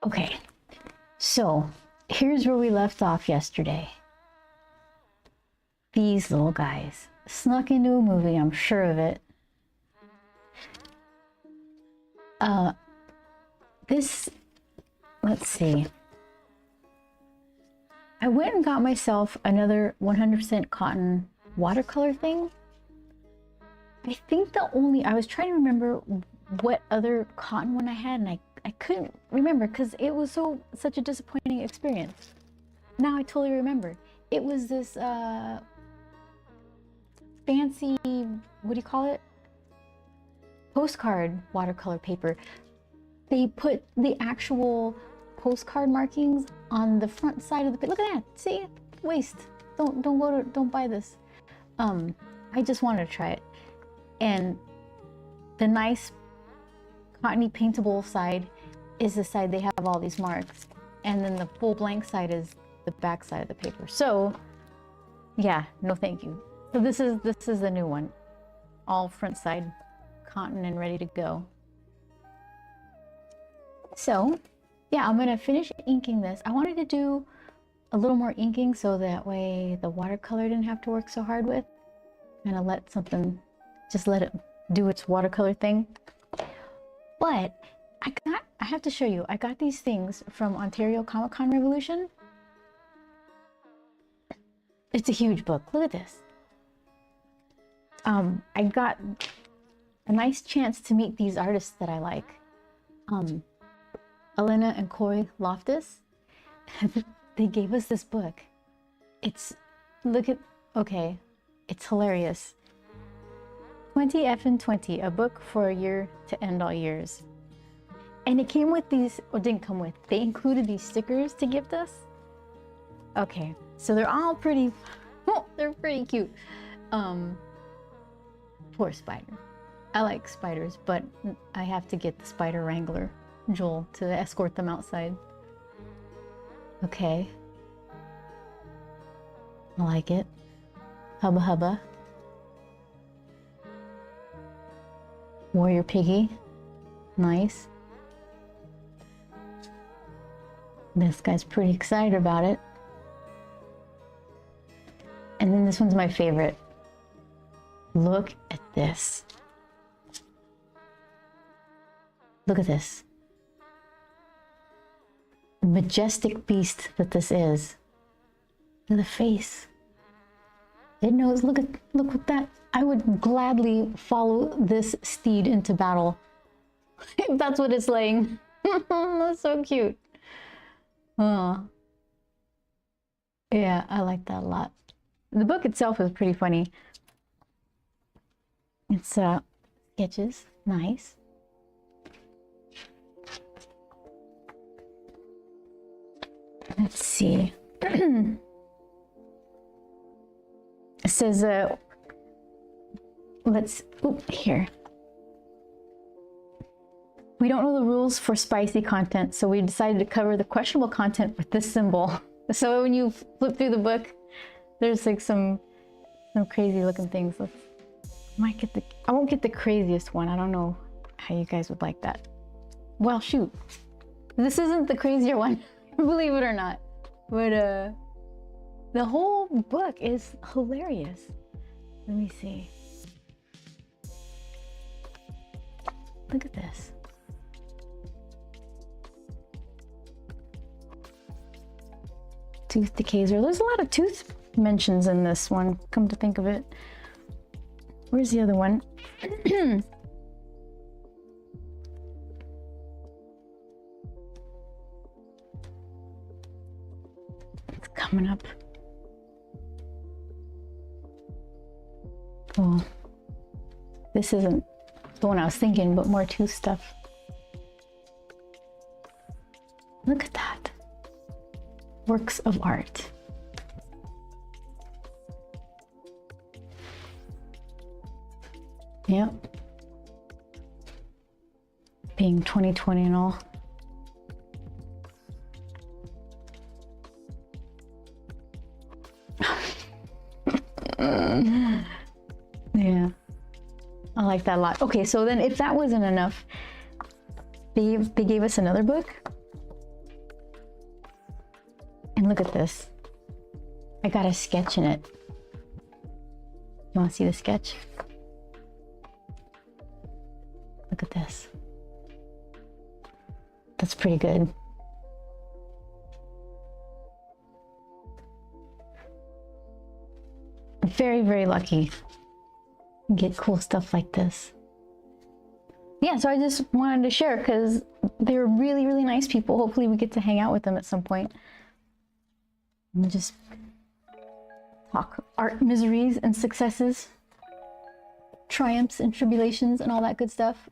Okay, so here's where we left off yesterday. These little guys snuck into a movie, I'm sure of it. Let's see. I went and got myself another 100% cotton watercolor thing. I think I was trying to remember what other cotton one I had, and I couldn't remember because it was such a disappointing experience. Now I totally remember. It was this fancy, what do you call it? Postcard watercolor paper. They put the actual postcard markings on the front side of the paper. Look at that. See? Waste. Don't buy this. I just wanted to try it. And the nice cottony paintable side is the side they have all these marks, and then the full blank side is the back side of the paper. So yeah, no thank you. So this is the new one, all front side cotton and ready to go. So yeah, I'm gonna finish inking this. I wanted to do a little more inking so that way the watercolor didn't have to work so hard with, and just let it do its watercolor thing. But I have to show you, I got these things from Ontario Comic-Con Revolution. It's a huge book. Look at this. I got a nice chance to meet these artists that I like. Elena and Corey Loftus. They gave us this book. It's hilarious. 20 effing 20, a book for a year to end all years. And it came with these, or didn't come with, they included these stickers to gift us. Okay, so they're all pretty, they're pretty cute. Poor spider. I like spiders, but I have to get the spider wrangler, Joel, to escort them outside. Okay. I like it. Hubba hubba. Warrior Piggy. Nice. This guy's pretty excited about it. And then this one's my favorite. Look at this. Look at this. The majestic beast that this is. Look at the face. It knows, look what that. I would gladly follow this steed into battle. If that's what it's laying. That's so cute. Oh. Yeah, I like that a lot. The book itself is pretty funny. It's sketches, nice. Let's see. It says, here. We don't know the rules for spicy content, so we decided to cover the questionable content with this symbol. So when you flip through the book, there's like some crazy looking things. I won't get the craziest one. I don't know how you guys would like that. Well, shoot. This isn't the crazier one, believe it or not. But the whole book is hilarious. Let me see. Look at this. Tooth decays. There's a lot of tooth mentions in this one, come to think of it. Where's the other one? It's coming up. Oh, this isn't the one I was thinking, but more tooth stuff. Look at that. Works of art. Yep. Being 2020 and all. Yeah. I like that a lot. Okay, so then if that wasn't enough, they gave us another book. And look at this. I got a sketch in it. You want to see the sketch? Look at this. That's pretty good. I'm very, very lucky to get cool stuff like this. Yeah, so I just wanted to share because they're really, really nice people. Hopefully we get to hang out with them at some point. And just talk art miseries and successes, triumphs and tribulations and all that good stuff.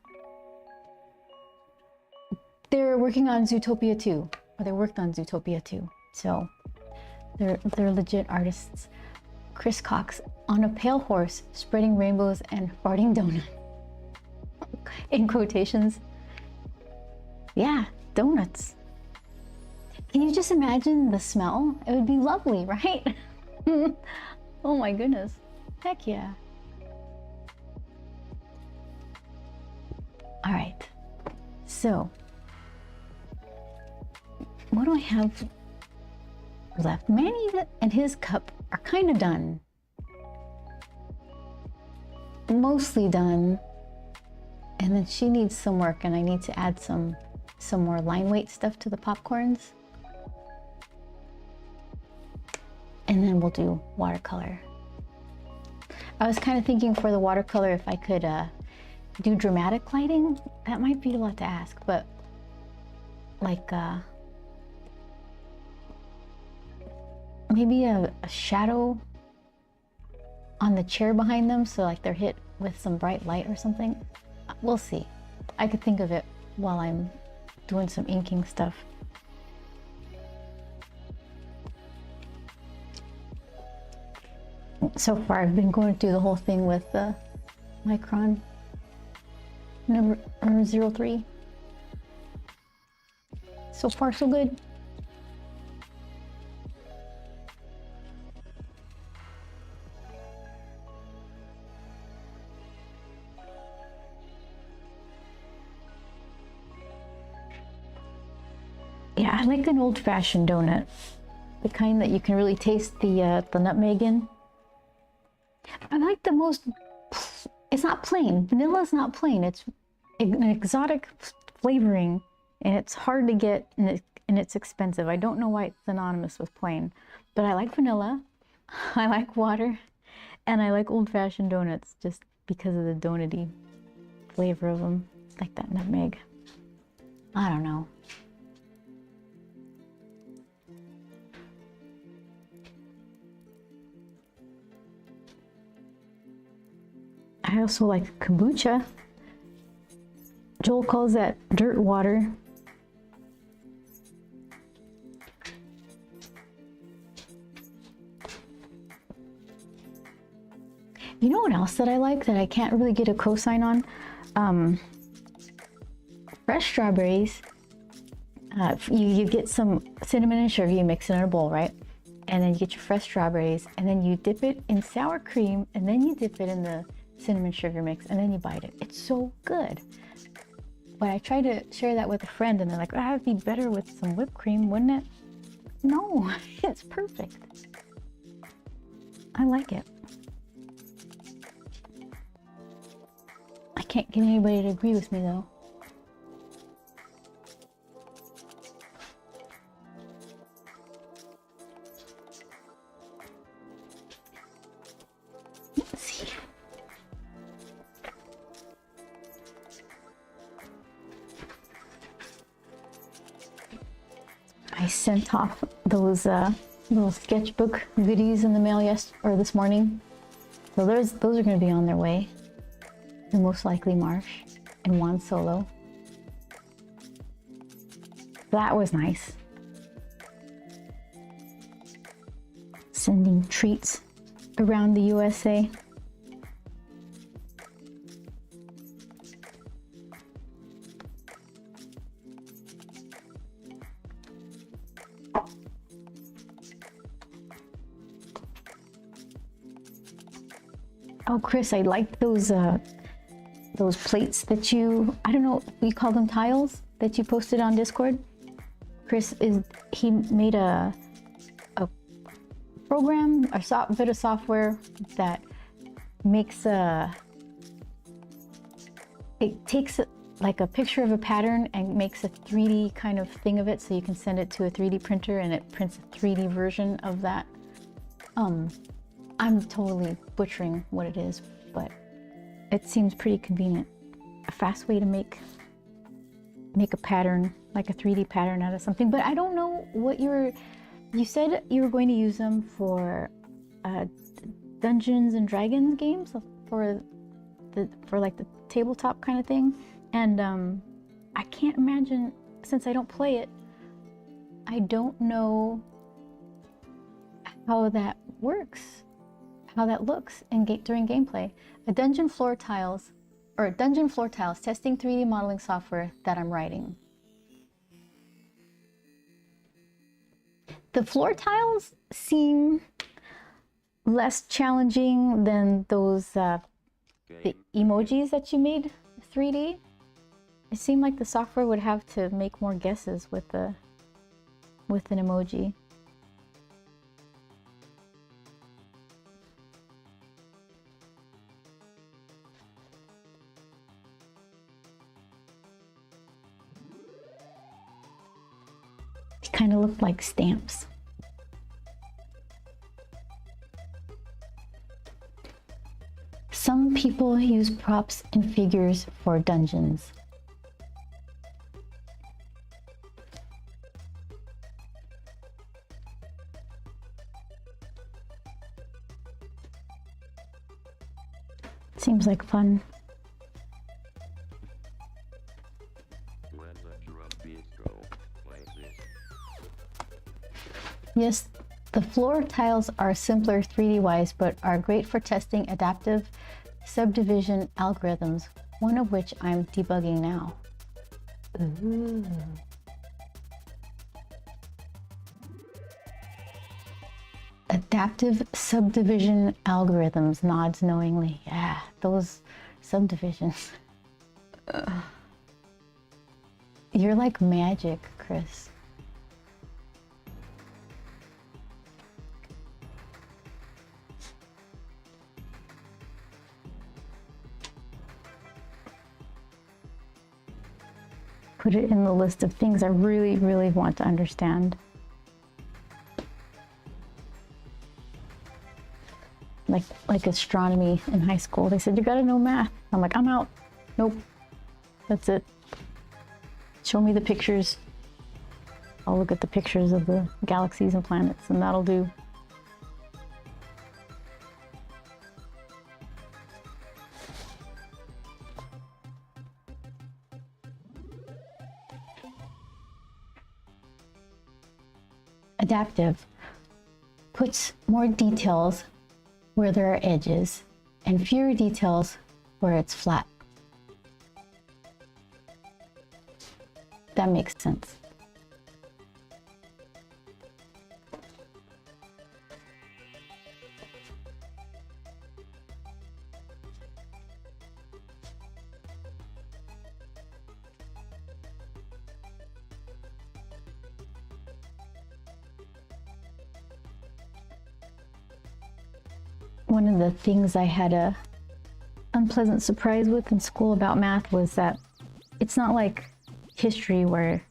They're working on Zootopia 2, or they worked on Zootopia 2. So they're legit artists. Chris Cox on a pale horse, spreading rainbows and farting donut. In quotations. Yeah, donuts. Can you just imagine the smell? It would be lovely, right? Oh my goodness. Heck yeah. All right. So, what do I have left? Manny and his cup are kind of done. Mostly done. And then she needs some work, and I need to add some more line weight stuff to the popcorns. And then we'll do watercolor. I was kind of thinking for the watercolor if I could do dramatic lighting. That might be a lot to ask, but like maybe a shadow on the chair behind them, so like they're hit with some bright light or something. We'll see. I could think of it while I'm doing some inking stuff. So far, I've been going through the whole thing with the Micron number 03. So far, so good. Yeah, I like an old-fashioned donut, the kind that you can really taste the nutmeg in. I like the most. It's not plain. Vanilla is not plain. It's an exotic flavoring, and it's hard to get, and it's expensive. I don't know why it's synonymous with plain, but I like vanilla. I like water, and I like old-fashioned donuts just because of the donut-y flavor of them, like that nutmeg. I don't know. I also like kombucha. Joel calls that dirt water. You know what else that I like that I can't really get a cosign on? Fresh strawberries. You get some cinnamon and sugar, you mix it in a bowl, right? And then you get your fresh strawberries, and then you dip it in sour cream, and then you dip it in the cinnamon sugar mix, and then you bite it. It's so good. But I tried to share that with a friend, and they're like, that would be better with some whipped cream, wouldn't it? No, it's perfect. I like it. I can't get anybody to agree with me though. Let's see. I sent off those little sketchbook goodies in the mail this morning. So those are going to be on their way. And most likely Marsh and Juan Solo. That was nice. Sending treats around the USA. Oh, Chris, I liked those plates that I don't know, we call them tiles, that you posted on Discord. Chris he made a program, a bit of software that makes it takes like a picture of a pattern and makes a 3D kind of thing of it, so you can send it to a 3D printer and it prints a 3D version of that. I'm totally butchering what it is, but it seems pretty convenient. A fast way to make a pattern, like a 3D pattern out of something. But I don't know what you said you were going to use them for Dungeons and Dragons games, for like the tabletop kind of thing. And I can't imagine, since I don't play it, I don't know how that works, how that looks during gameplay. Dungeon floor tiles testing 3D modeling software that I'm writing. The floor tiles seem less challenging than those the emojis that you made 3D. It seemed like the software would have to make more guesses with an emoji. It kind of looked like stamps. Some people use props and figures for dungeons. Seems like fun. Yes, the floor tiles are simpler 3D-wise, but are great for testing adaptive subdivision algorithms, one of which I'm debugging now. Ooh. Adaptive subdivision algorithms, nods knowingly. Yeah, those subdivisions. You're like magic, Chris. Put it in the list of things I really, really want to understand. Like astronomy in high school. They said, you gotta know math. I'm like, I'm out. Nope. That's it. Show me the pictures. I'll look at the pictures of the galaxies and planets, and that'll do. Adaptive puts more details where there are edges and fewer details where it's flat. That makes sense. One of the things I had a unpleasant surprise with in school about math was that it's not like history where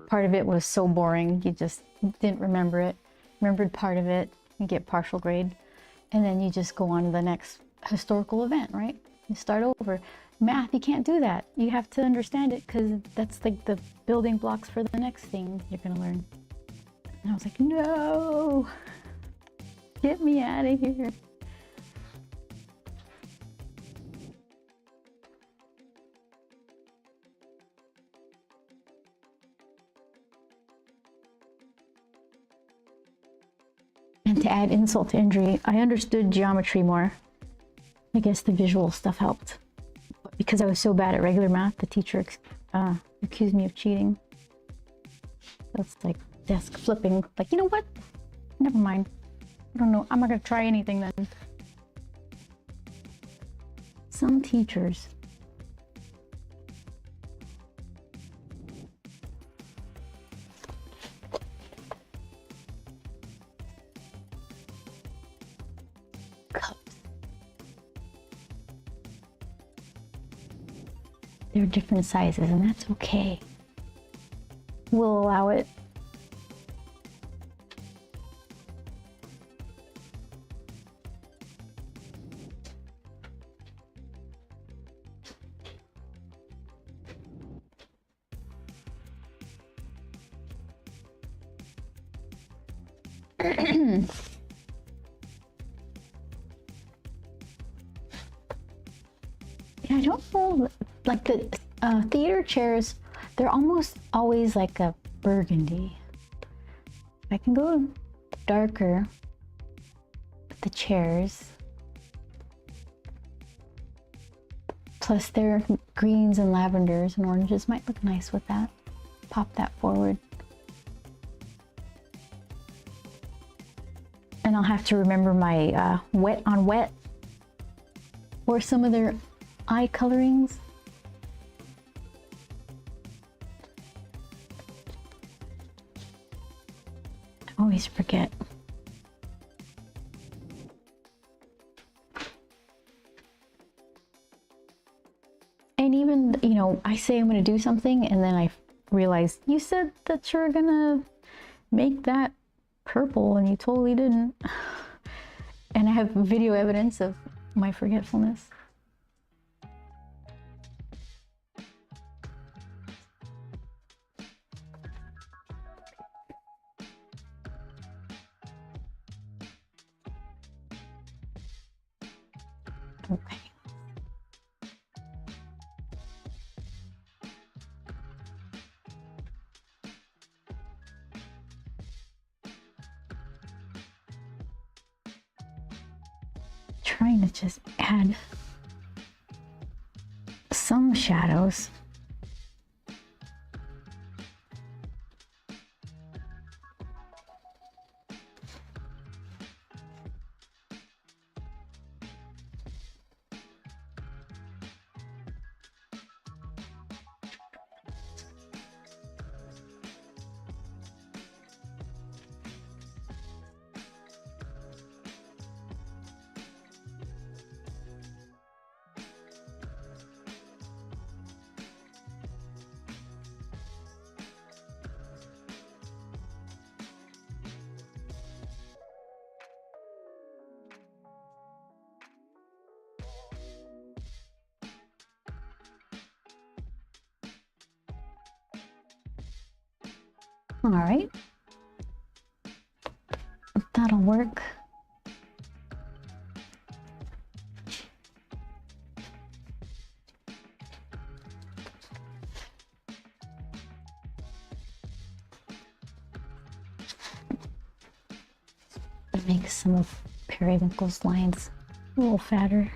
part of it was so boring you just didn't remember it. Remembered part of it, you get partial grade, and then you just go on to the next historical event, right? You start over. Math, you can't do that. You have to understand it because that's like the building blocks for the next thing you're gonna learn. And I was like, no! Get me out of here. And to add insult to injury, I understood geometry more. I guess the visual stuff helped. But because I was so bad at regular math, the teacher accused me of cheating. That's like desk flipping. Like, you know what? Never mind. I don't know, I'm not gonna try anything then. Some teachers. cups. They're different sizes, and that's okay. We'll allow it. Yeah, I don't know, like the theater chairs, they're almost always like a burgundy. I can go darker with the chairs. Plus their greens and lavenders and oranges might look nice with that. Pop that forward. And I'll have to remember my wet on wet or some of their eye colorings. I always forget. And even, you know, I say I'm going to do something and then I realize you said that you're going to make that purple and you totally didn't. And I have video evidence of my forgetfulness. Okay. Trying to just add some shadows. All right, that'll work. Make some of Periwinkle's lines a little fatter.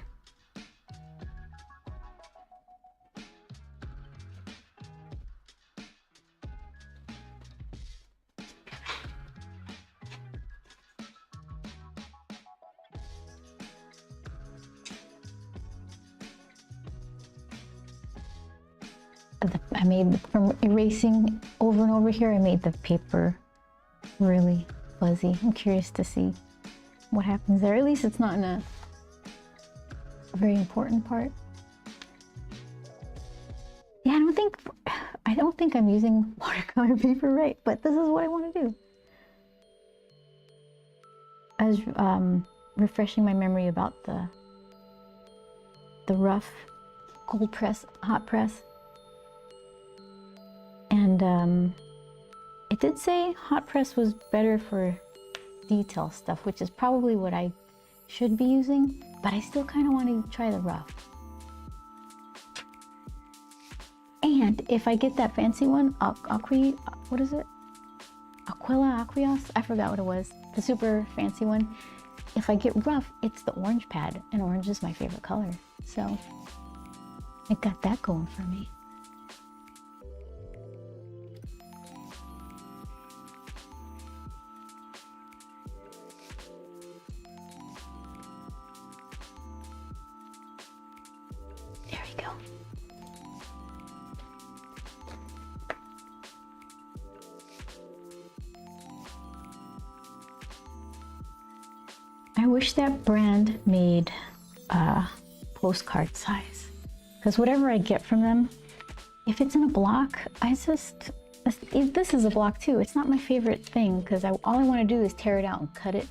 I made, from erasing over and over here, I made the paper really fuzzy. I'm curious to see what happens there. At least it's not in a very important part. Yeah, I don't think I'm using watercolor paper right, but this is what I want to do. I was refreshing my memory about the rough cold press, hot press. And it did say hot press was better for detail stuff, which is probably what I should be using, but I still kind of want to try the rough. And if I get that fancy one, what is it? Aquila Aqueous? I forgot what it was. The super fancy one. If I get rough, it's the orange pad, and orange is my favorite color. So I got that going for me. There we go. I wish that brand made postcard size, because whatever I get from them, if it's in a block, if this is a block too, it's not my favorite thing, because all I want to do is tear it out and cut it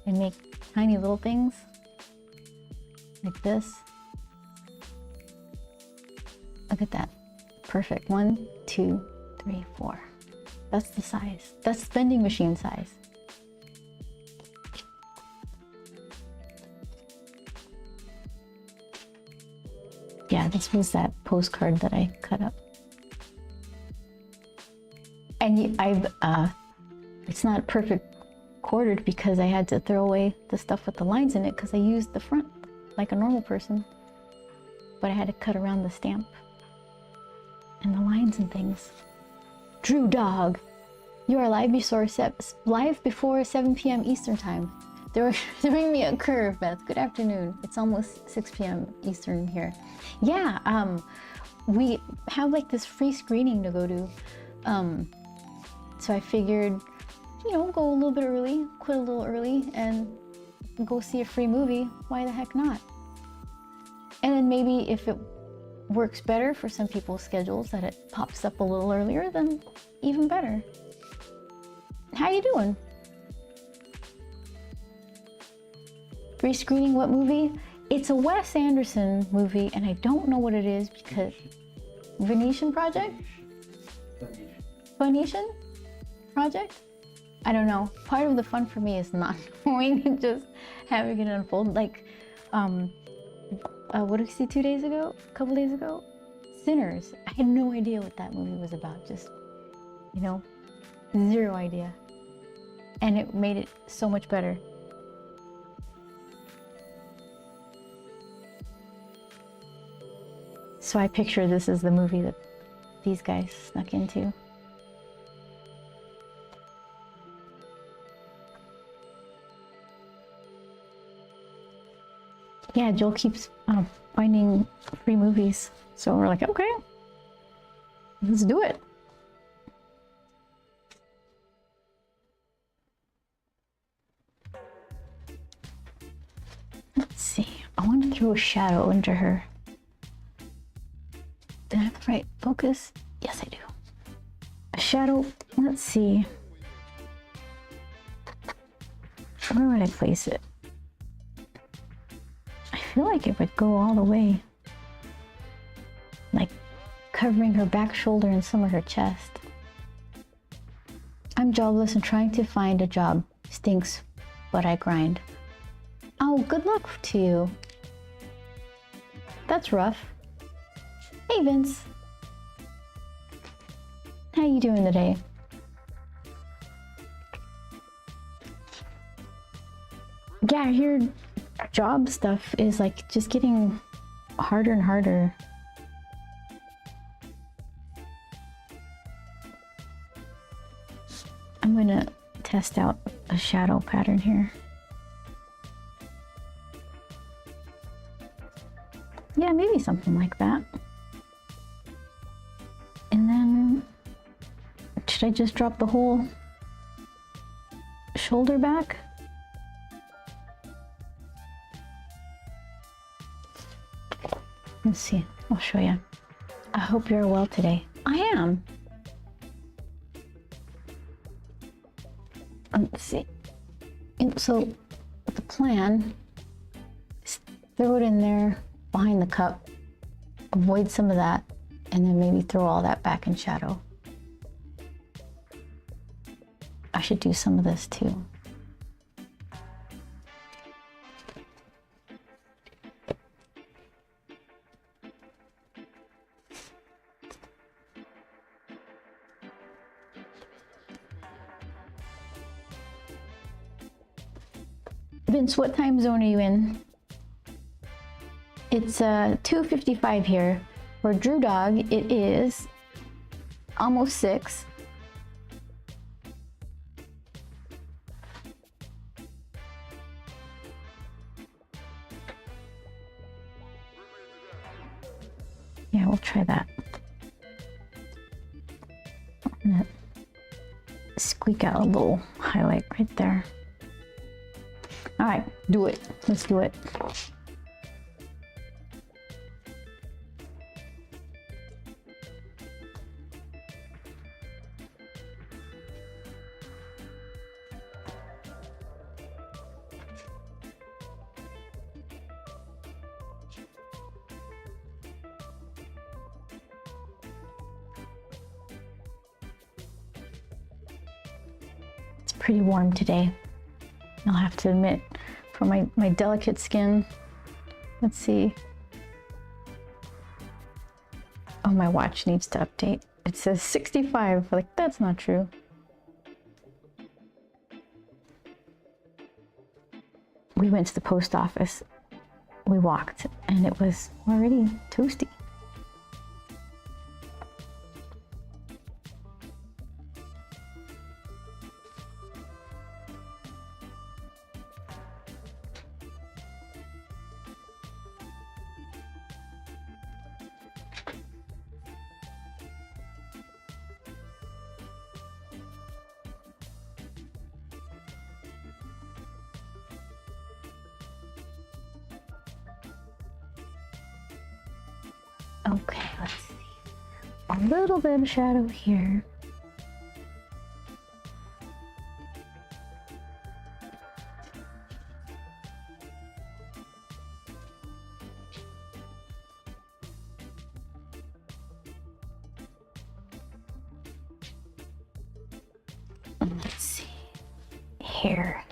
and make tiny little things like this. Look at that. Perfect. 1, 2, 3, 4. That's the size. That's vending machine size. Yeah, this was that postcard that I cut up. And it's not perfect quartered because I had to throw away the stuff with the lines in it because I used the front like a normal person. But I had to cut around the stamp and the lines and things. Drew Dog, you are live before 7 p.m. Eastern time. They're throwing me a curve, Beth. Good afternoon. It's almost 6 p.m. Eastern here. Yeah, we have like this free screening to go to. So I figured, go a little bit early, quit a little early, and go see a free movie. Why the heck not? And then maybe if it works better for some people's schedules, that it pops up a little earlier, then even better. How you doing? Free screening, what movie? It's a Wes Anderson movie, and I don't know what it is because Venetian Project? Venetian Project? I don't know. Part of the fun for me is not knowing and just having it unfold. Like, what did we see 2 days ago? A couple days ago? Sinners. I had no idea what that movie was about. Just, zero idea. And it made it so much better. So I picture this as the movie that these guys snuck into. Yeah, Joel keeps finding free movies. So we're like, okay, let's do it. Let's see. I want to throw a shadow into her. Do I have the right focus? Yes, I do. A shadow. Let's see. Where would I place it? I feel like it would go all the way. Like covering her back shoulder and some of her chest. I'm jobless and trying to find a job. Stinks, but I grind. Oh, good luck to you. That's rough. Hey, Vince. How you doing today? Yeah, I hear job stuff is like just getting harder and harder. I'm gonna test out a shadow pattern here. Yeah, maybe something like that. And then, should I just drop the whole shoulder back? Let's see, I'll show you. I hope you're well today. I am. Let's see. And so the plan is throw it in there behind the cup, avoid some of that, and then maybe throw all that back in shadow. I should do some of this too. Vince, what time zone are you in? It's 2:55 here. For Drew Dog, it is almost 6. Yeah, we'll try that. I'm gonna squeak out a little highlight right there. All right, do it. Let's do it. It's pretty warm today. I'll have to admit, for my delicate skin. Let's see. Oh, my watch needs to update. It says 65. Like, that's not true. We went to the post office. We walked, and it was already toasty. Okay, let's see. A little bit of shadow here. Let's see. Here.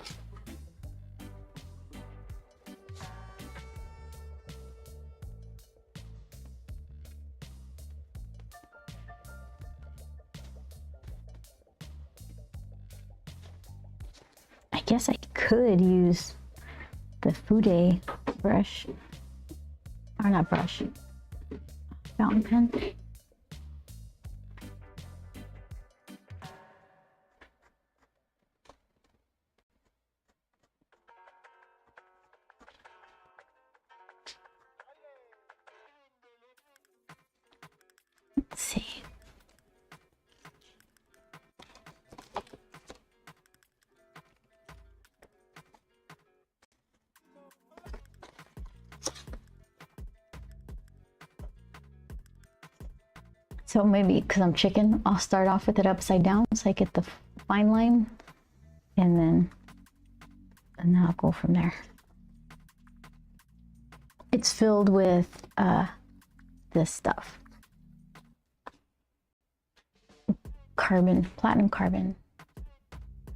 I guess I could use the Fude brush, or not brush, fountain pen. Let's see. So maybe because I'm chicken, I'll start off with it upside down so I get the fine line, and then I'll go from there. It's filled with this stuff. Platinum carbon.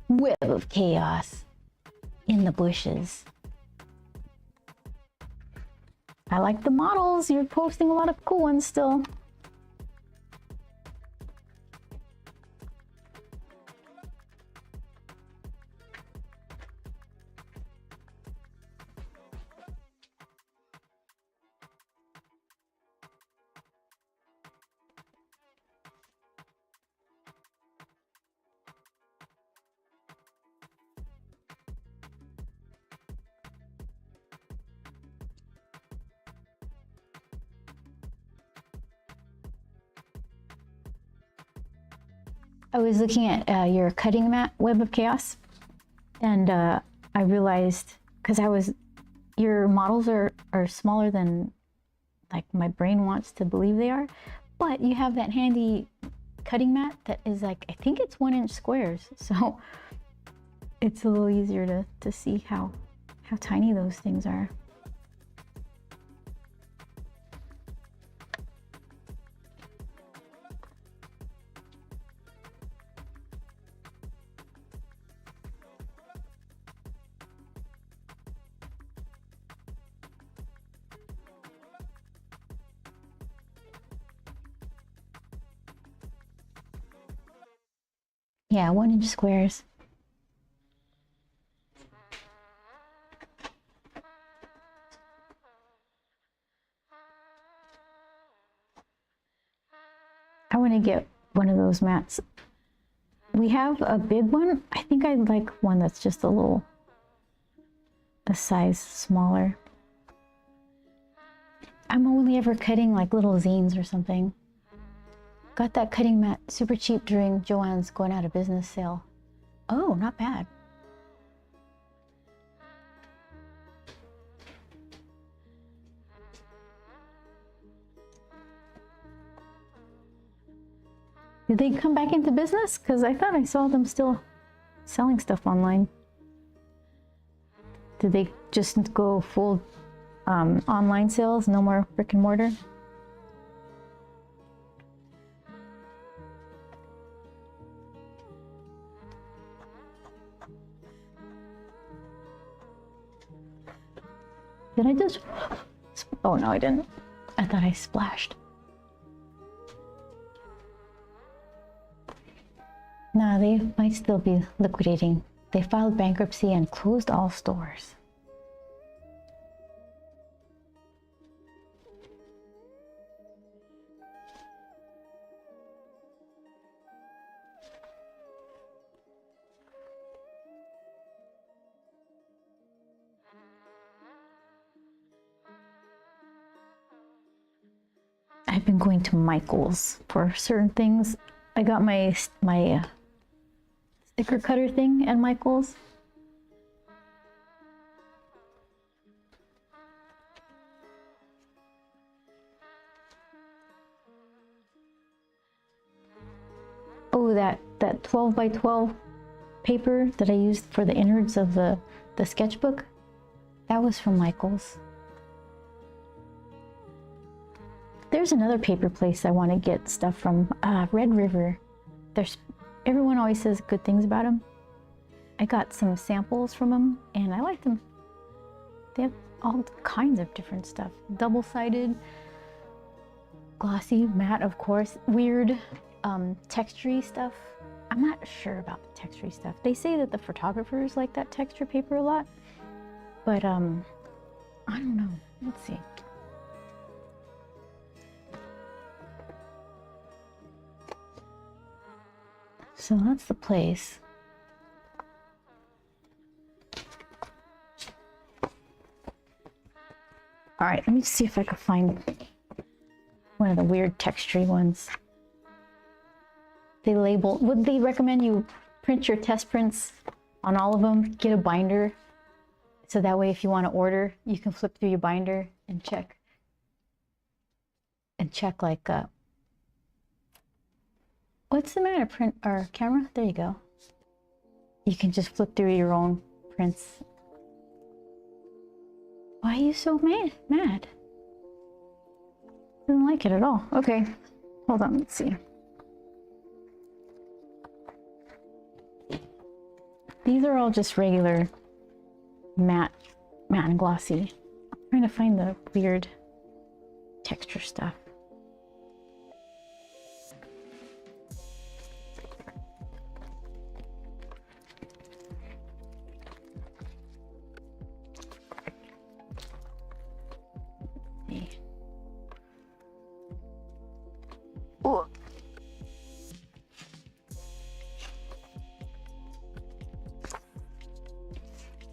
Web of chaos in the bushes. I like the models. You're posting a lot of cool ones still. I was looking at your cutting mat, Web of Chaos, and I realized, because your models are smaller than like my brain wants to believe they are, but you have that handy cutting mat that is like, I think it's 1-inch squares, so it's a little easier to see how tiny those things are. Yeah, 1-inch squares. I want to get one of those mats. We have a big one. I think I'd like one that's just a size smaller. I'm only ever cutting like little zines or something. Got that cutting mat super cheap during Joann's going out of business sale. Oh, not bad. Did they come back into business? Because I thought I saw them still selling stuff online. Did they just go full online sales? No more brick and mortar? Did I just... Oh no, I didn't. I thought I splashed. Nah, they might still be liquidating. They filed bankruptcy and closed all stores. I've been going to Michael's for certain things. I got my sticker cutter thing at Michael's. Oh, that 12 by 12 paper that I used for the innards of the sketchbook, that was from Michael's. There's another paper place I want to get stuff from, Red River. Everyone always says good things about them. I got some samples from them and I like them. They have all kinds of different stuff. Double-sided, glossy, matte, of course, weird textury stuff. I'm not sure about the textury stuff. They say that the photographers like that texture paper a lot, but I don't know. Let's see. So that's the place. All right, let me see if I can find one of the weird textury ones. They label, would they recommend you print your test prints on all of them, get a binder, so that way if you want to order, you can flip through your binder and check. And check like, what's the matter, print or camera? There you go. You can just flip through your own prints. Why are you so mad? Didn't like it at all. Okay, hold on, let's see. These are all just regular matte and glossy. I'm trying to find the weird texture stuff. Oh.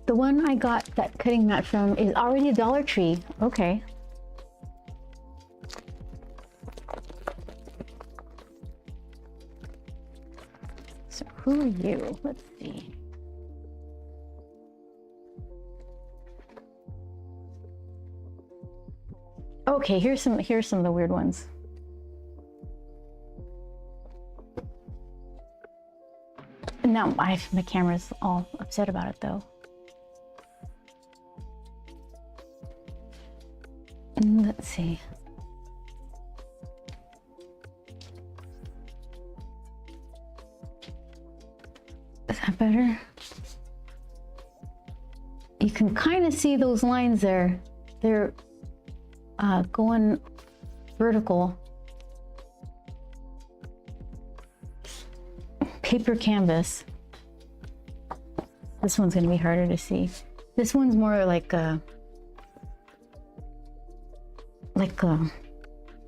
The one I got that cutting mat from is already a Dollar Tree. Okay. So who are you? Let's see. Okay, here's some of the weird ones. Now my camera's all upset about it though. Let's see. Is that better? You can kind of see those lines there. They're going vertical. Paper canvas. This one's gonna be harder to see. This one's more like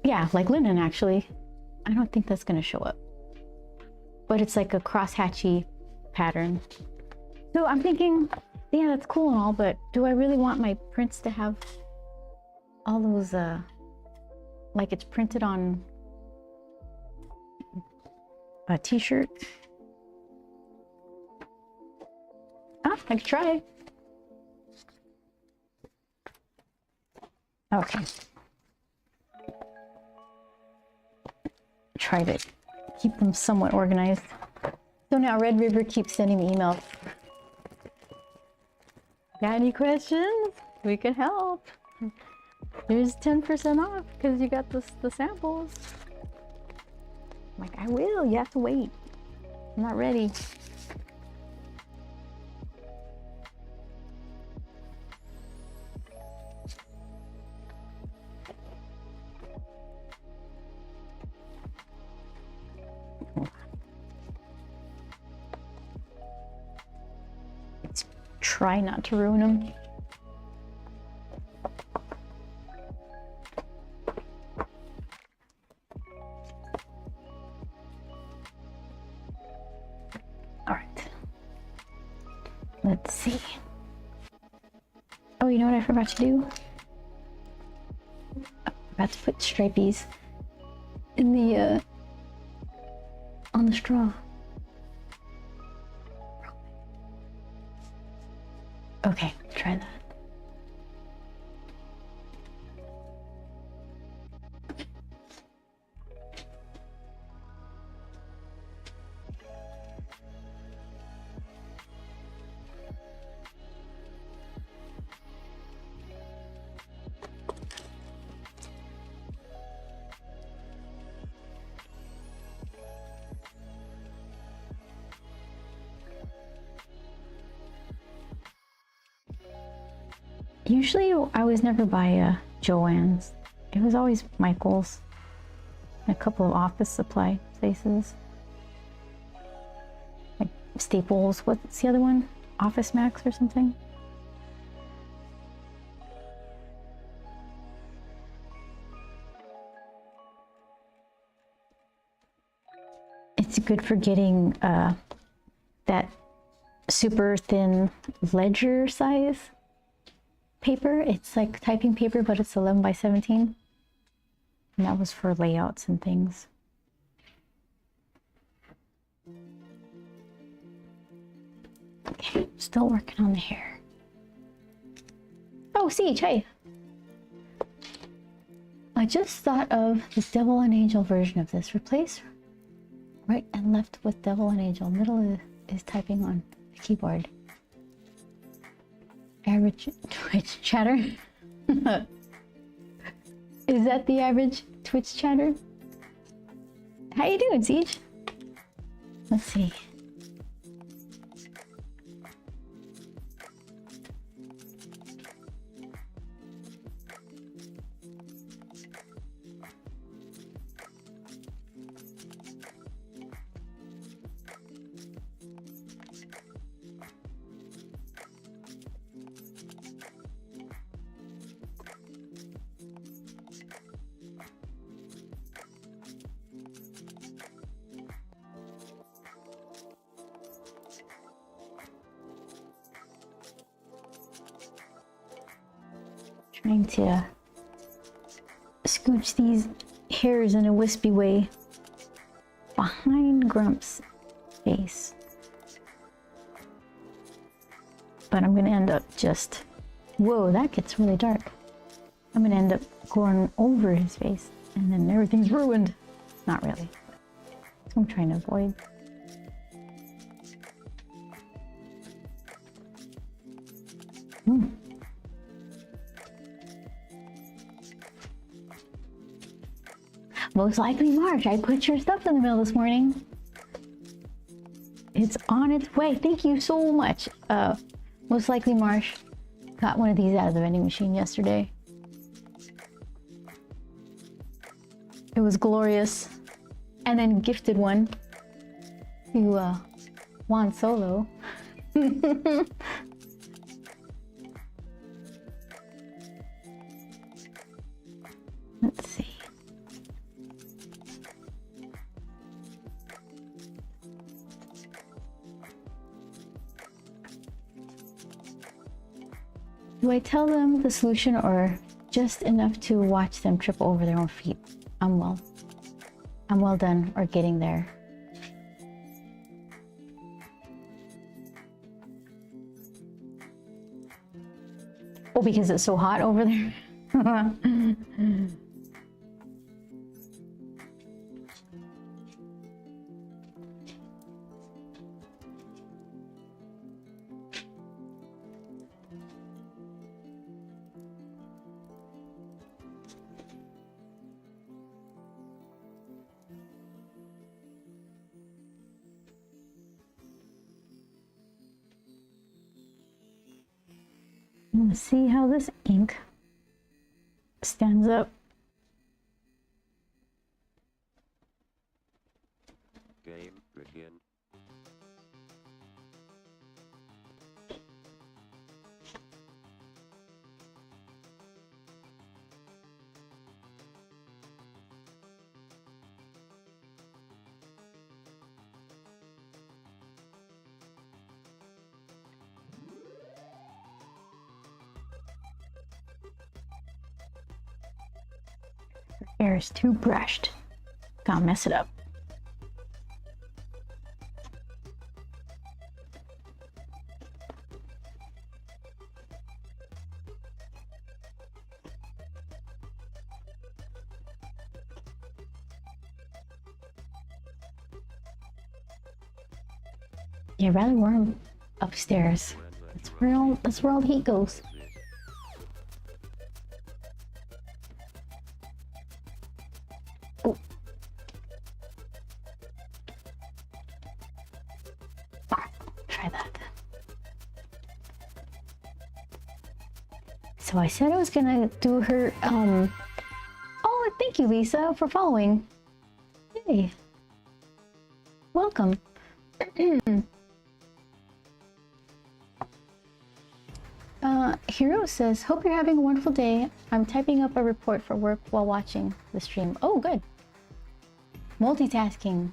yeah, like linen actually. I don't think that's gonna show up, but it's like a cross-hatchy pattern. So I'm thinking, yeah, that's cool and all, but do I really want my prints to have all those like it's printed on a t-shirt? Ah, I could try. Okay. Tried it keep them somewhat organized. So now Red River keeps sending me emails. Got any questions? We can help. Here's 10% off because you got the samples. I'm like, I will. You have to wait. I'm not ready. Let's try not to ruin them. Let's see. Oh, you know what I forgot to do? I forgot to put stripies in the on the straw. Okay, try that. Usually I was never by Joann's. It was always Michael's. A couple of office supply places. Like Staples, what's the other one? Office Max or something? It's good for getting that super thin ledger size paper. It's like typing paper, but it's 11 by 17. And that was for layouts and things. Okay, still working on the hair. Oh, Siege, hey. I just thought of the Devil and Angel version of this. Replace right and left with Devil and Angel. Middle is typing on the keyboard. Average Twitch chatter. Is that the average Twitch chatter? How you doing, Siege? Let's see. Trying to scooch these hairs in a wispy way behind Grump's face. But I'm gonna end up just, whoa, that gets really dark. I'm gonna end up going over his face and then everything's ruined. Not really. That's what I'm trying to avoid. Most likely March. I put your stuff in the mail this morning. It's on its way. Thank you so much. Most likely Marsh got one of these out of the vending machine yesterday. It was glorious. And then gifted one to Juan Solo. Let's see. Do I tell them the solution or just enough to watch them trip over their own feet? I'm well done or getting there. Oh, because it's so hot over there? Let's see how this ink stands up. Game begin. Hair is too brushed. Gotta mess it up. Yeah, rather warm upstairs. That's where all the heat goes. Oh. Try that. So I said I was gonna do her, oh, thank you, Lisa, for following. Yay. Welcome. Hero says, hope you're having a wonderful day. I'm typing up a report for work while watching the stream. Oh, good. Multitasking.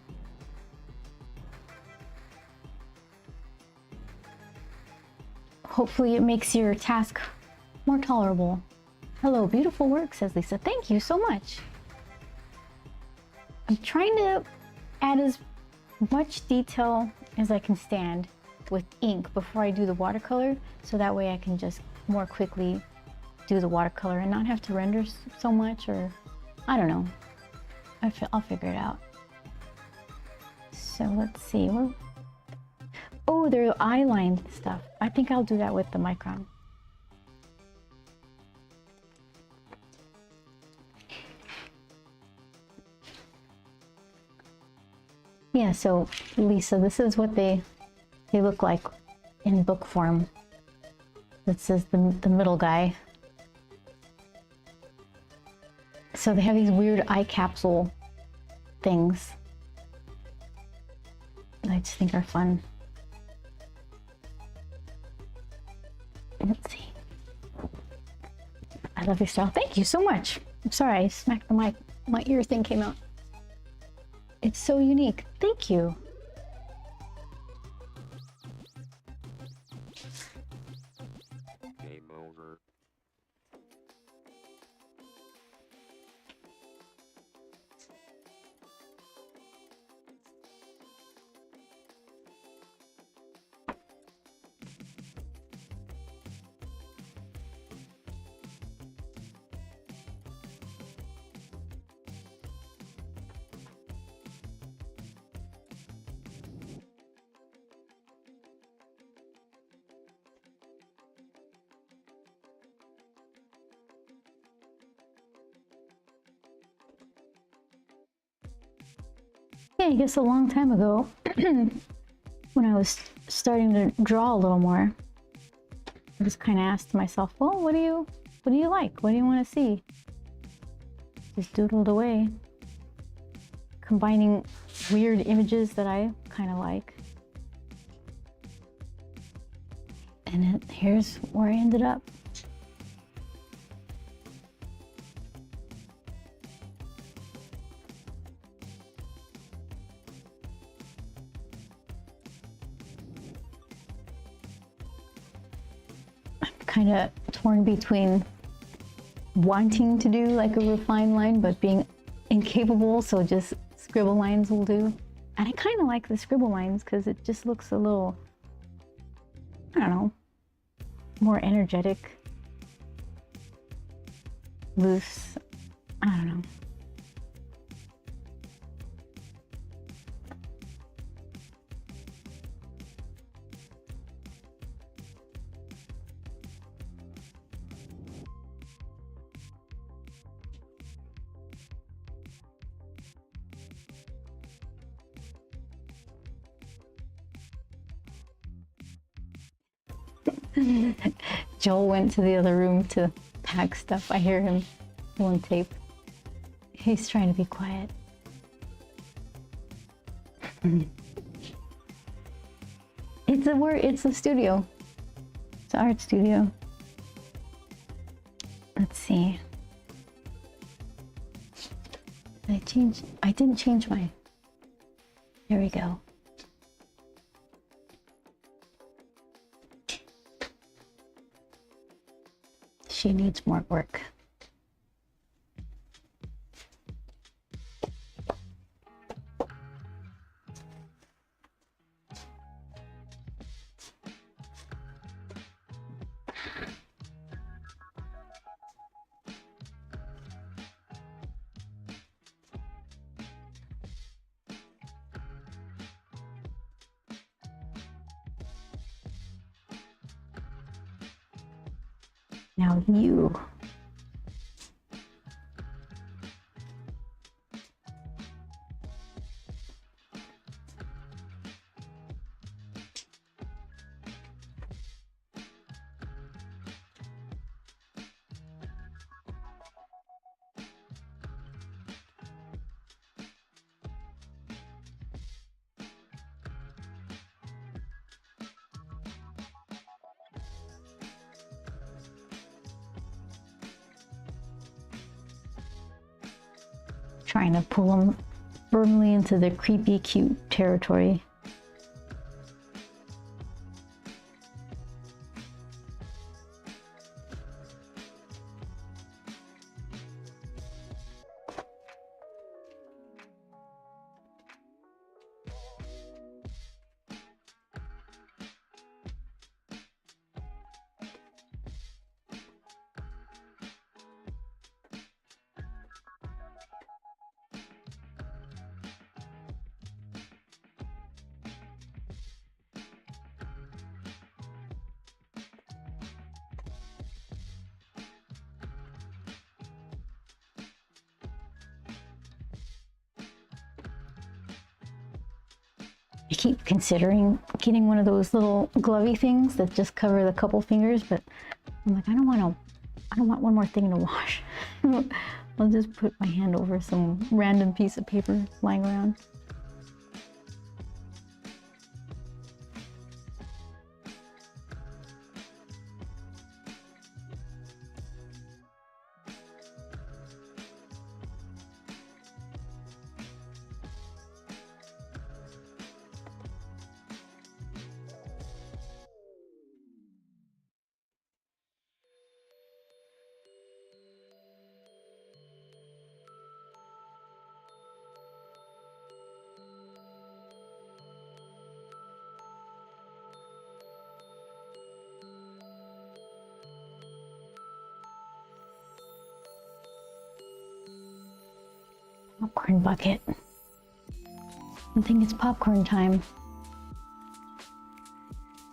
Hopefully it makes your task more tolerable. Hello, beautiful work, says Lisa. Thank you so much. I'm trying to add as much detail as I can stand with ink before I do the watercolor, so that way I can just more quickly do the watercolor and not have to render so much, or I don't know. I'll figure it out. So let's see. Oh, there are eye line stuff. I think I'll do that with the Micron. Yeah, so Lisa, this is what they look like in book form. This is the middle guy. So they have these weird eye capsule things that I just think are fun. Let's see. I love your style. Thank you so much. I'm sorry, I smacked the mic. My ear thing came out. It's so unique. Thank you. Game over. Yeah, I guess a long time ago, when I was starting to draw a little more, I just kind of asked myself, well, what do you like? What do you want to see? Just doodled away, combining weird images that I kind of like. And here's where I ended up. Kind of torn between wanting to do like a refined line but being incapable, so just scribble lines will do. And I kind of like the scribble lines because it just looks a little, I don't know, more energetic, loose. I don't know. Joel went to the other room to pack stuff. I hear him pulling tape. He's trying to be quiet. It's a studio. It's an art studio. Let's see. I didn't change my. There we go. She needs more work. Now you. Trying to pull them firmly into the creepy cute territory. I keep considering getting one of those little glovey things that just cover the couple fingers, but I'm like, I don't want one more thing to wash. I'll just put my hand over some random piece of paper lying around. Popcorn bucket. I think it's popcorn time.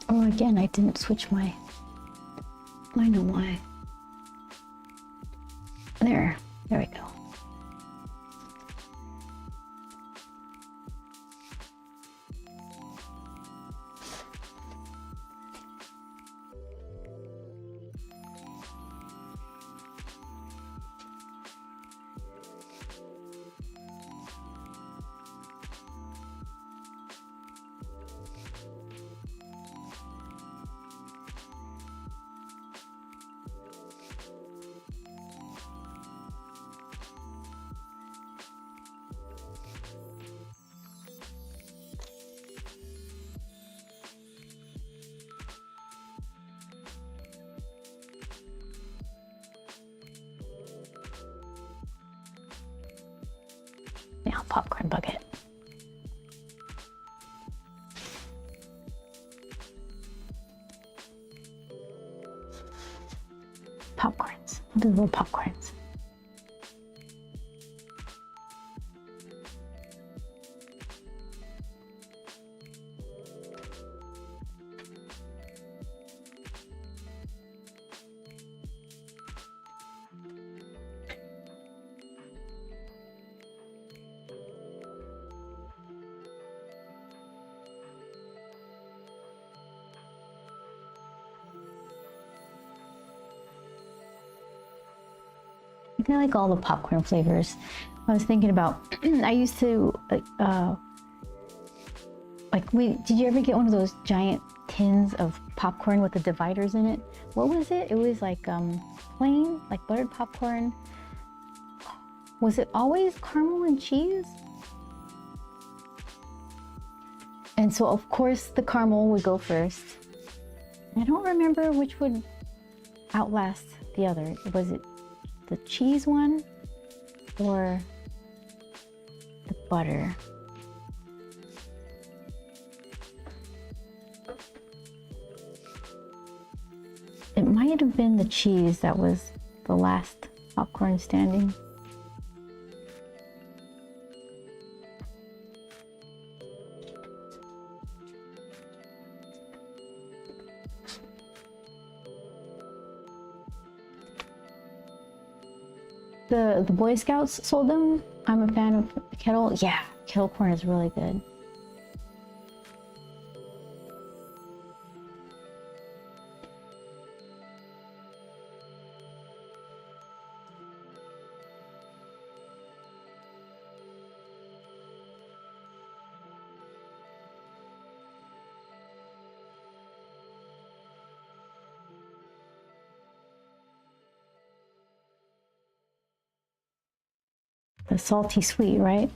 Oh, again, I didn't switch my. I know why. There we go. Now, popcorn bucket. Popcorns. I'll do little popcorns. I like all the popcorn flavors. I was thinking about, I used to, did you ever get one of those giant tins of popcorn with the dividers in it? What was it? It was like plain, like buttered popcorn. Was it always caramel and cheese? And so of course the caramel would go first. I don't remember which would outlast the other. Was it the cheese one or the butter? It might have been the cheese that was the last popcorn standing. The Boy Scouts sold them. I'm a fan of kettle. Yeah, kettle corn is really good. The salty sweet, right?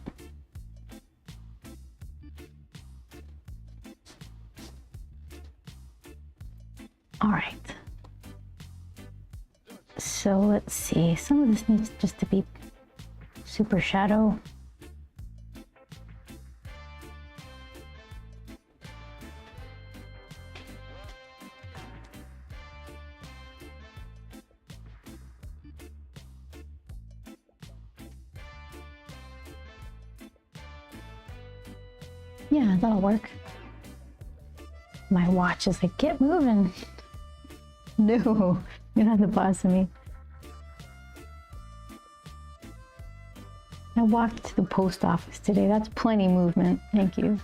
All right. So let's see. Some of this needs just to be super shadow. Yeah, that'll work. My watch is like, get moving. No, you're not the boss of me. I walked to the post office today. That's plenty movement. Thank you.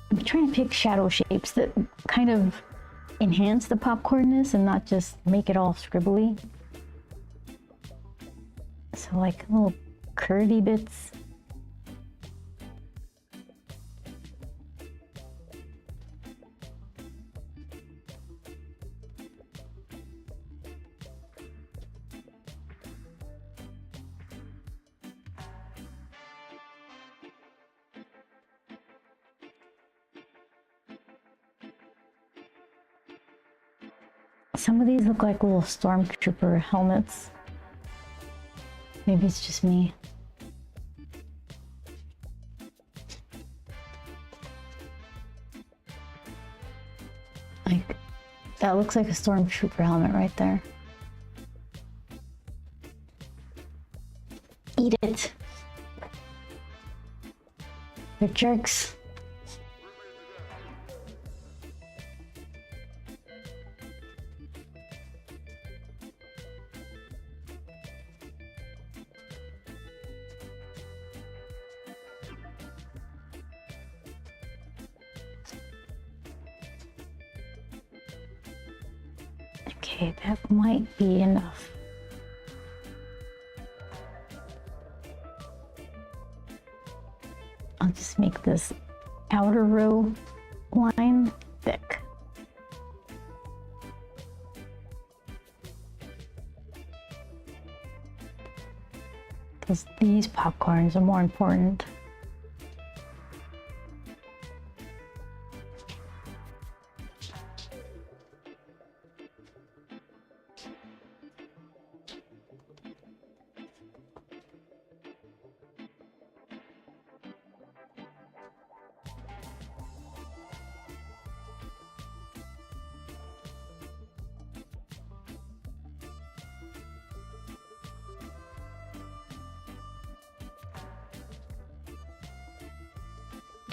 I'm trying to pick shadow shapes that kind of enhance the popcornness and not just make it all scribbly. So like little curvy bits. Some of these look like little stormtrooper helmets. Maybe it's just me. Like, that looks like a stormtrooper helmet right there. Eat it. They're jerks. Okay, that might be enough. I'll just make this outer row line thick. Because these popcorns are more important.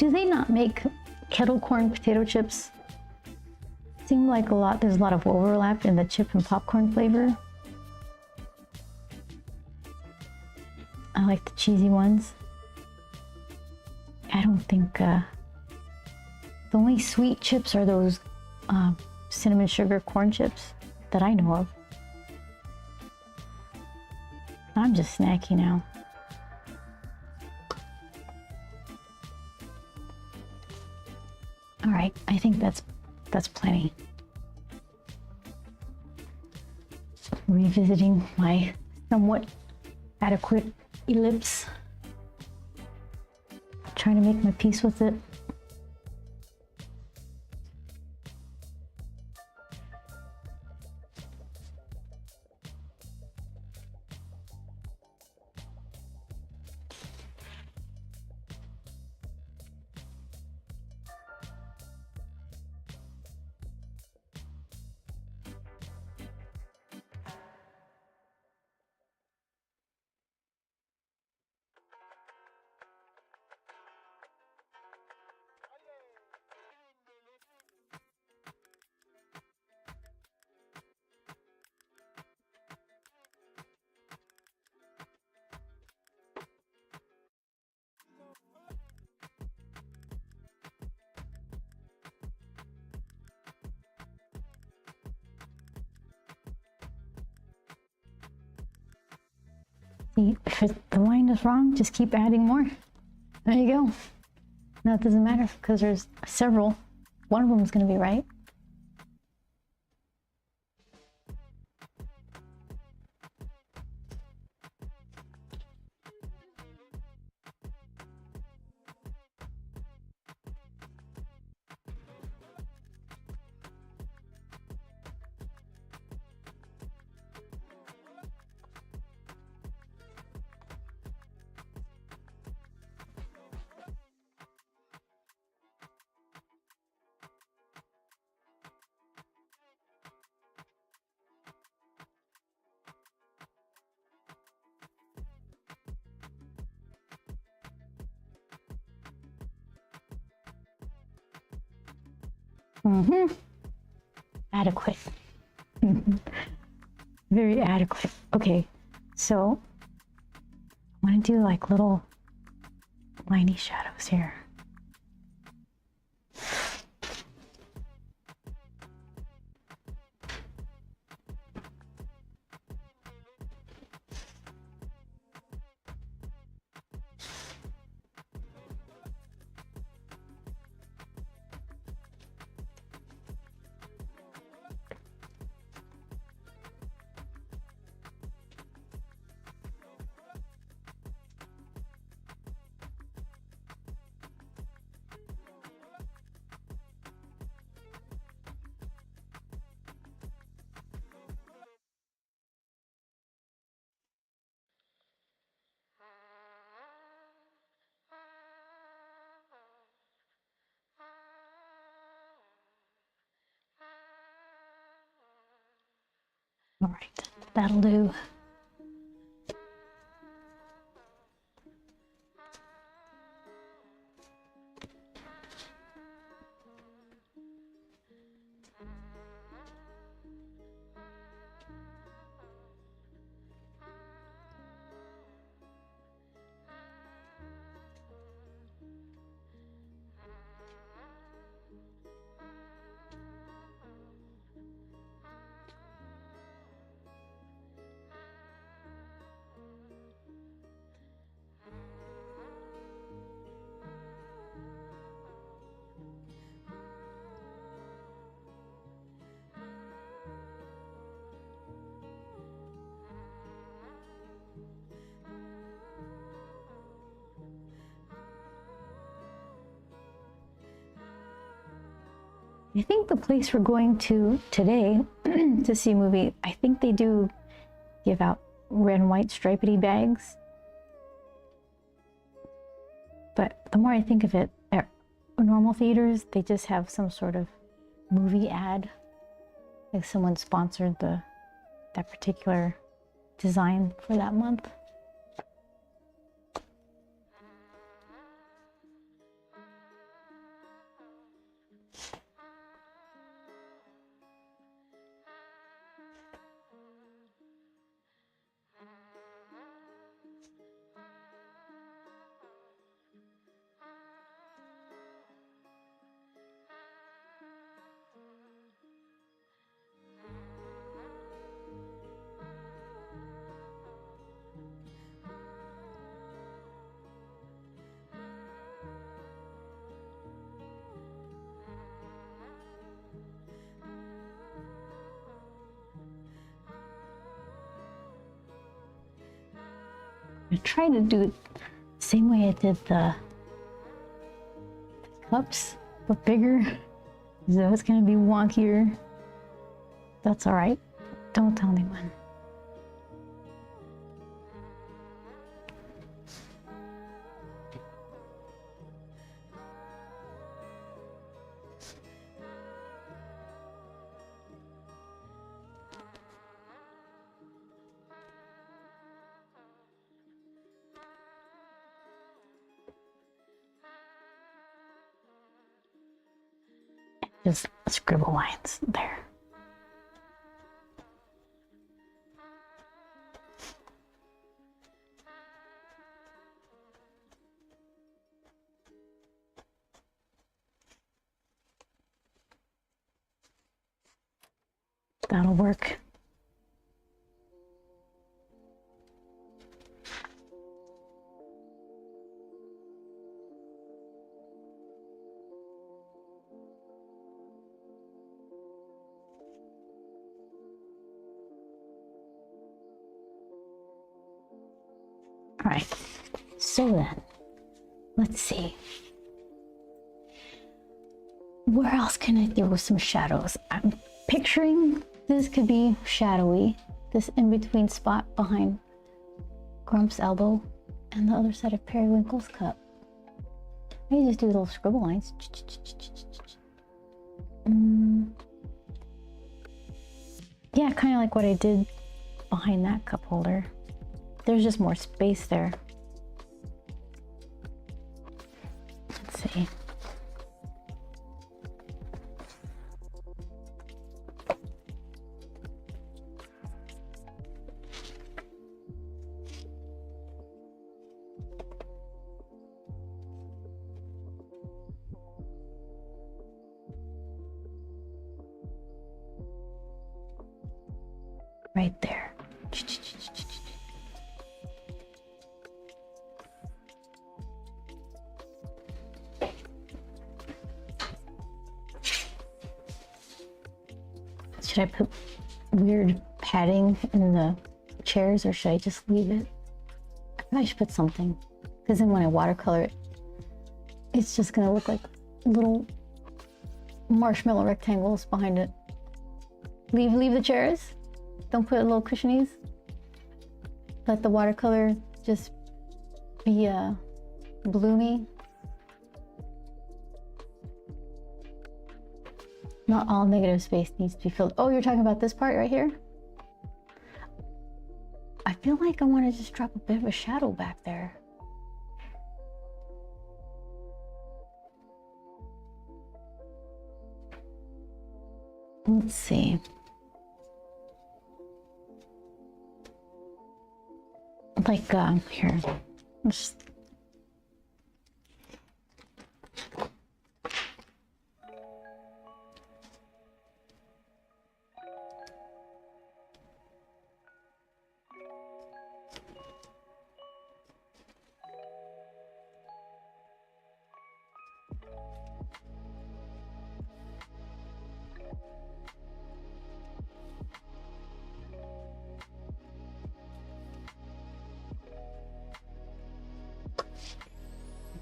Do they not make kettle corn potato chips? Seem like there's a lot of overlap in the chip and popcorn flavor. I like the cheesy ones. I don't think the only sweet chips are those cinnamon sugar corn chips that I know of. I'm just snacky now. All right, I think that's plenty. Revisiting my somewhat adequate ellipse. Trying to make my peace with it. See, if the line is wrong, just keep adding more. There you go. Now it doesn't matter because there's several. One of them is going to be right. Adequate. Very adequate. Okay, so I want to do like little liney shadows here. All right, that'll do. I think the place we're going to today to see a movie, I think they do give out red and white stripedy bags. But the more I think of it, at normal theaters, they just have some sort of movie ad. Like someone sponsored that particular design for that month. I tried to do it the same way I did the cups, but bigger. So it's gonna be wonkier. That's all right. Don't tell anyone. Just scribble lines there. That'll work. All right, so then, let's see. Where else can I throw some shadows? I'm picturing this could be shadowy, this in-between spot behind Grump's elbow and the other side of Periwinkle's cup. Maybe just do little scribble lines. Yeah, kind of like what I did behind that cup holder. There's just more space there. Let's see. Right there. Should I put weird padding in the chairs or should I just leave it? I probably should put something, because then when I watercolor it, it's just gonna look like little marshmallow rectangles behind it. Leave the chairs. Don't put little cushionies. Let the watercolor just be bloomy. Not all negative space needs to be filled. Oh, you're talking about this part right here? I feel like I want to just drop a bit of a shadow back there. Let's see. Like, here. Just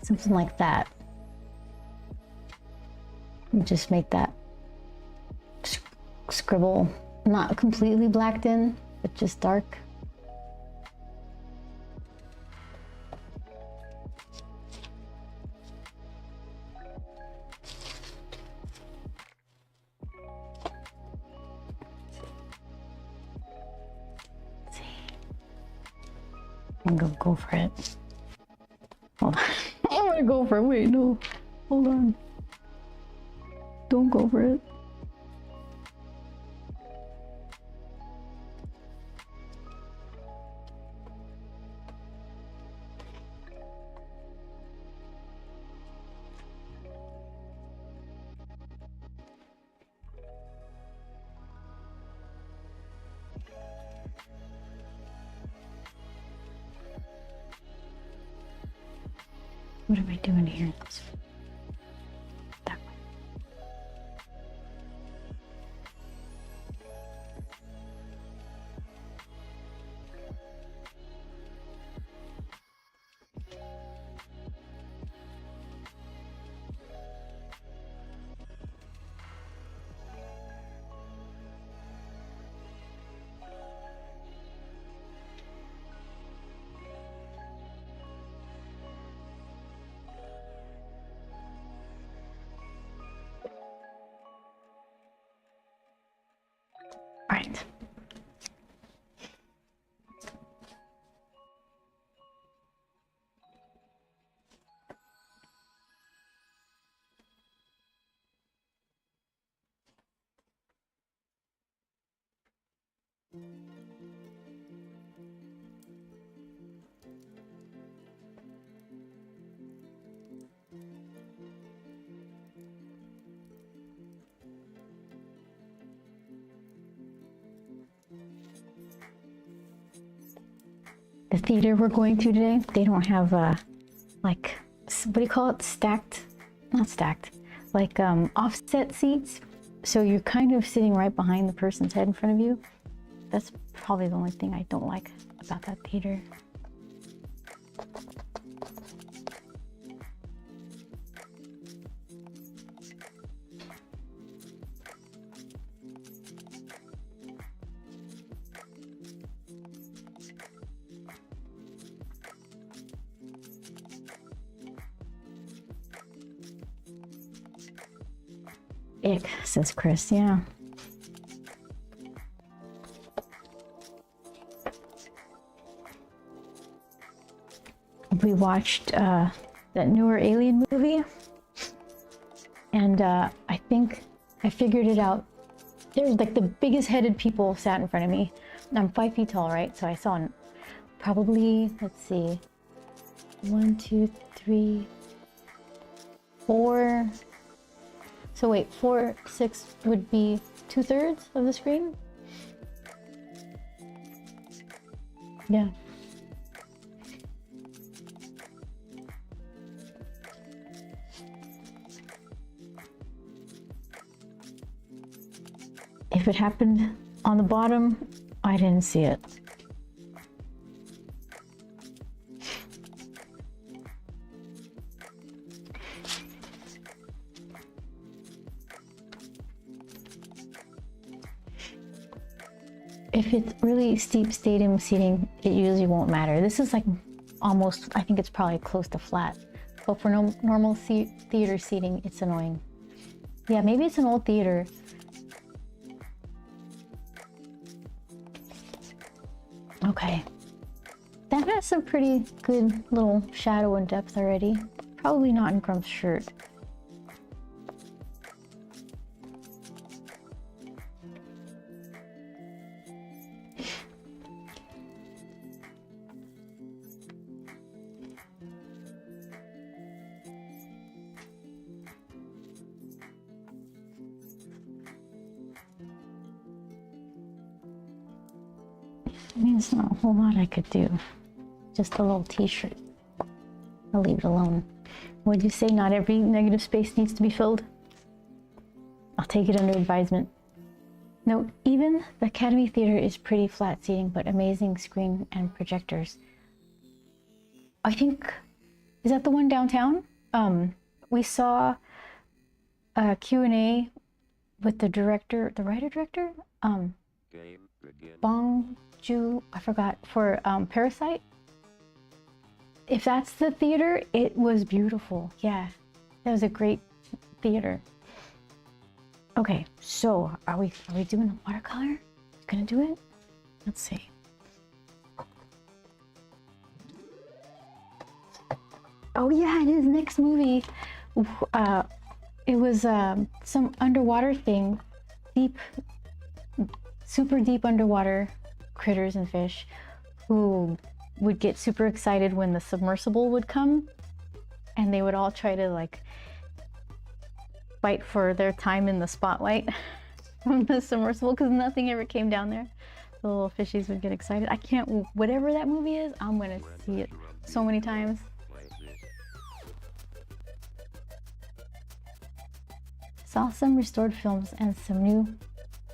something like that. Just make that scribble not completely blacked in, but just dark. Let's see. I'm gonna go for it. Hold on. I'm gonna go for it. Wait, no. Hold on. Don't go for it. What am I doing here? That way. The theater we're going to today, they don't have like, what do you call it? Stacked, not stacked, like offset seats. So you're kind of sitting right behind the person's head in front of you. That's probably the only thing I don't like about that theater. Ick, says Chris, yeah. We watched that newer Alien movie, and I think I figured it out. There's like the biggest headed people sat in front of me. I'm 5 feet tall, right? So I saw probably, let's see, 1, 2, 3, 4. So wait, 4, 6 would be 2/3 of the screen? Yeah. If it happened on the bottom, I didn't see it. If it's really steep stadium seating, it usually won't matter. This is like almost, I think it's probably close to flat. But for normal theater seating, it's annoying. Yeah, maybe it's an old theater. Okay. That has some pretty good little shadow and depth already. Probably not in Grump's shirt. I mean, it's not a whole lot I could do. Just a little t-shirt. I'll leave it alone. Would you say not every negative space needs to be filled? I'll take it under advisement. Note, even the Academy Theater is pretty flat seating, but amazing screen and projectors. I think, is that the one downtown? We saw a Q&A with the director, the writer-director? Game begin. Bong Joon, I forgot, for Parasite. If that's the theater, it was beautiful. Yeah, that was a great theater. Okay, so are we doing a watercolor? Gonna do it? Let's see. Oh yeah, it is next movie. It was some underwater thing, deep, super deep underwater critters and fish who would get super excited when the submersible would come, and they would all try to like fight for their time in the spotlight from the submersible because nothing ever came down there. The little fishies would get excited. I can't, whatever that movie is, I'm gonna see it so many times. Saw some restored films and some new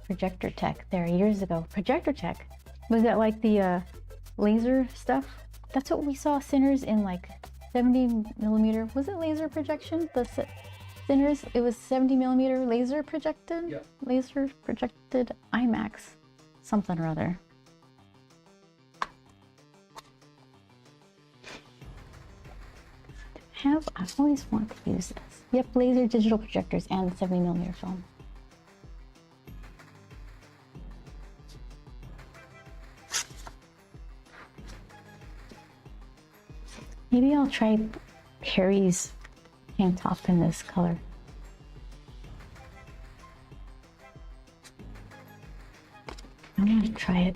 projector tech there years ago. Projector tech? Was that like the laser stuff? That's what we saw Sinners in, like 70mm. Was it laser projection? The Sinners, it was 70mm laser projected? Yeah. Laser projected IMAX. Something or other. I always want to use this. Yep, laser digital projectors and 70mm film. Maybe I'll try Harry's tank top in this color. I'm gonna try try it.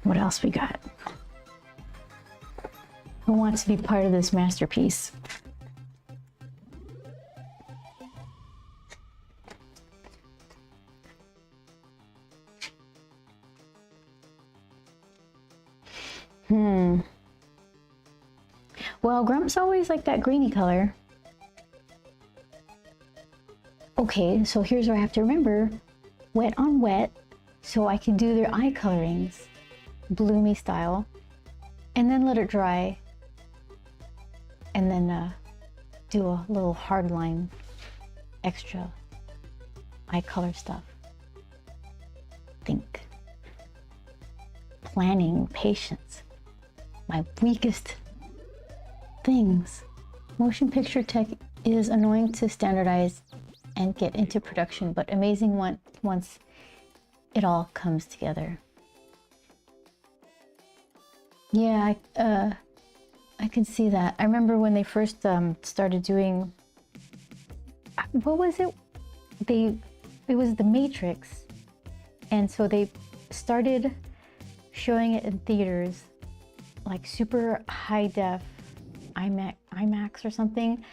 What else we got? Who wants to be part of this masterpiece? Well, Grump's always like that greeny color. Okay, so here's where I have to remember. Wet on wet, so I can do their eye colorings, bloomy style, and then let it dry, and then do a little hard line, extra eye color stuff. Think. Planning, patience, my weakest things. Motion picture tech is annoying to standardize and get into production, but amazing once it all comes together. Yeah, I can see that. I remember when they first started doing, what was it? It was The Matrix, and so they started showing it in theaters, like super high def, IMAX or something,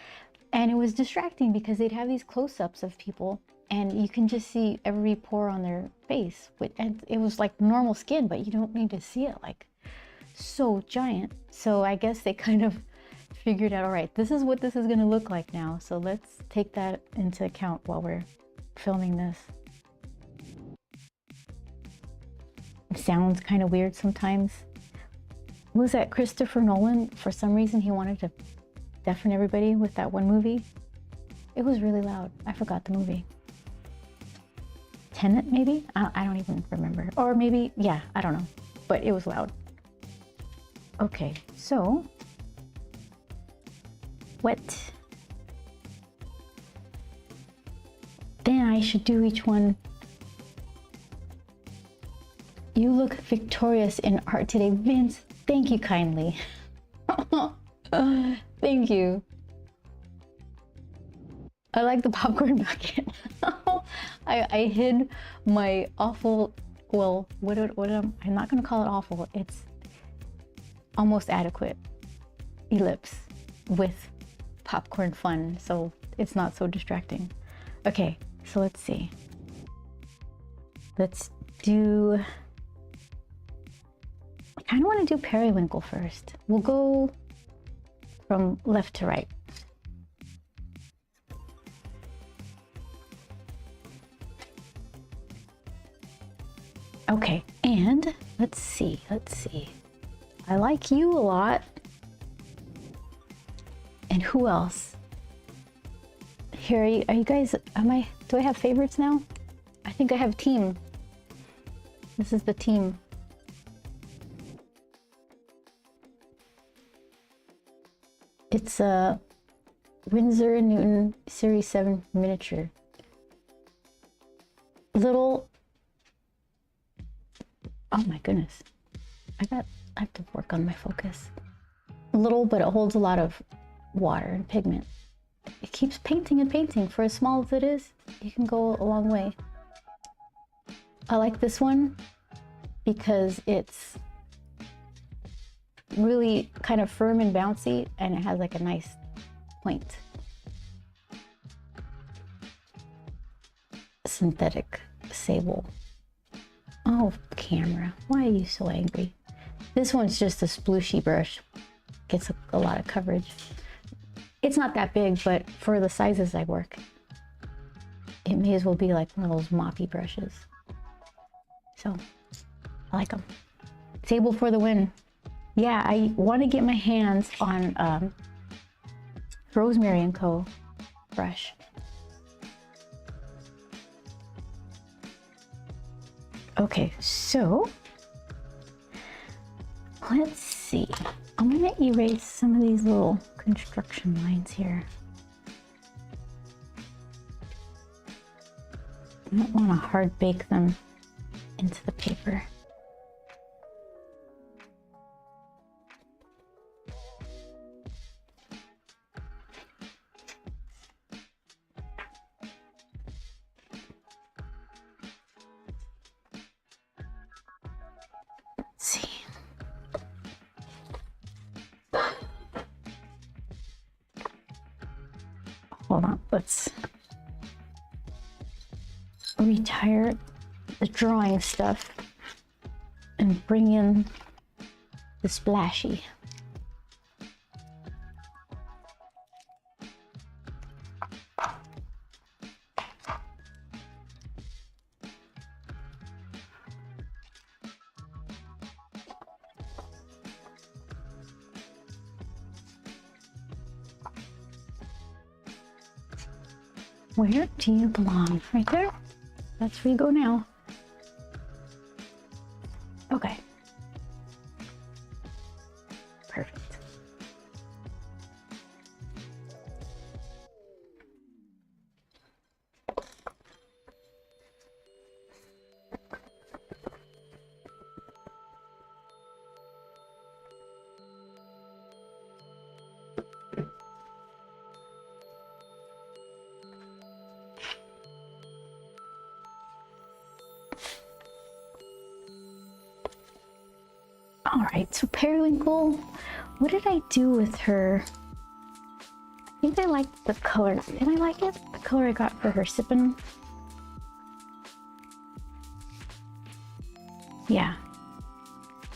and it was distracting because they'd have these close-ups of people and you can just see every pore on their face, and it was like normal skin, but you don't need to see it like so giant. So I guess they kind of figured out, all right, this is what this is going to look like now, so let's take that into account while we're filming this. It sounds kind of weird sometimes. Was that Christopher Nolan? For some reason, he wanted to deafen everybody with that one movie. It was really loud. I forgot the movie. Tenet, maybe? I don't even remember. Or maybe, yeah, I don't know. But it was loud. Okay, so wet. Then I should do each one. You look victorious in art today, Vince. Thank you kindly. Thank you. I like the popcorn bucket. I hid my awful, well, I'm not gonna call it awful. It's almost adequate ellipse with popcorn fun, so it's not so distracting. Okay, so let's see. Let's do, I kind of want to do periwinkle first. We'll go from left to right. Okay, and let's see. I like you a lot. And who else? Here, are you guys, do I have favorites now? I think I have team. This is the team. It's a Winsor & Newton Series 7 miniature. Little, oh my goodness. I have to work on my focus. Little, but it holds a lot of water and pigment. It keeps painting and painting. For as small as it is, you can go a long way. I like this one because it's really kind of firm and bouncy, and it has like a nice point. Synthetic sable. Oh, camera, why are you so angry? This one's just a splooshy brush. Gets a lot of coverage. It's not that big, but for the sizes I work, it may as well be like one of those moppy brushes. So, I like them. Sable for the win. Yeah, I want to get my hands on Rosemary & Co. brush. Okay, so let's see. I'm gonna erase some of these little construction lines here. I don't want to hard bake them into the paper. hold on, let's retire the drawing stuff and bring in the splashy. Where do you belong? Right there? That's where you go now. Okay. Perfect. All right, so Periwinkle, what did I do with her? I think I liked the color. Did I like it? The color I got for her sipping. Yeah.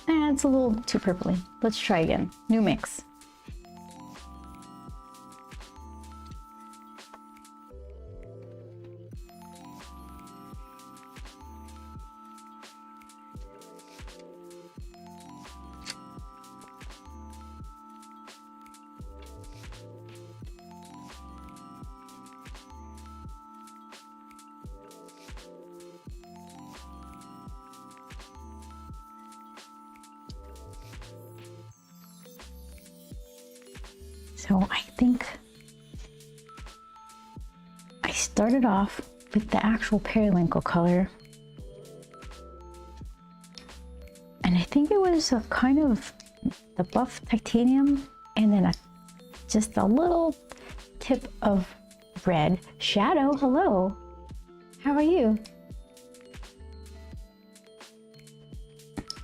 It's a little too purpley. Let's try again. New mix. So I think I started off with the actual periwinkle color. And I think it was a kind of the buff titanium and then just a little tip of red. Shadow, hello. How are you?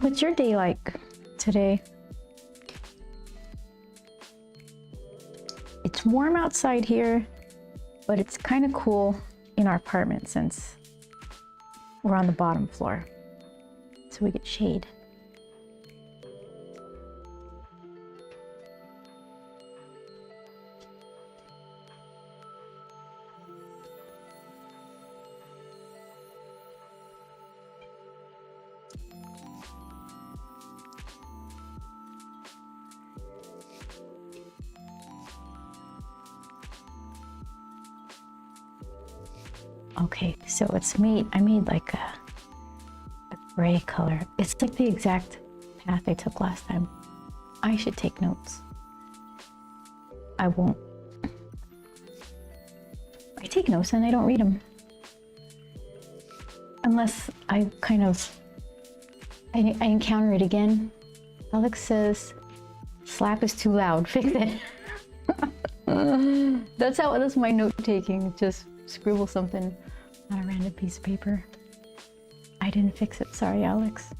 What's your day like today? It's warm outside here, but it's kind of cool in our apartment since we're on the bottom floor, so we get shade. Okay, so I made like a gray color. It's like the exact path I took last time. I should take notes. I won't. I take notes and I don't read them. Unless I encounter it again. Alex says, slap is too loud, fix it. That's my note taking, just scribble something on a random piece of paper. I didn't fix it, sorry Alex.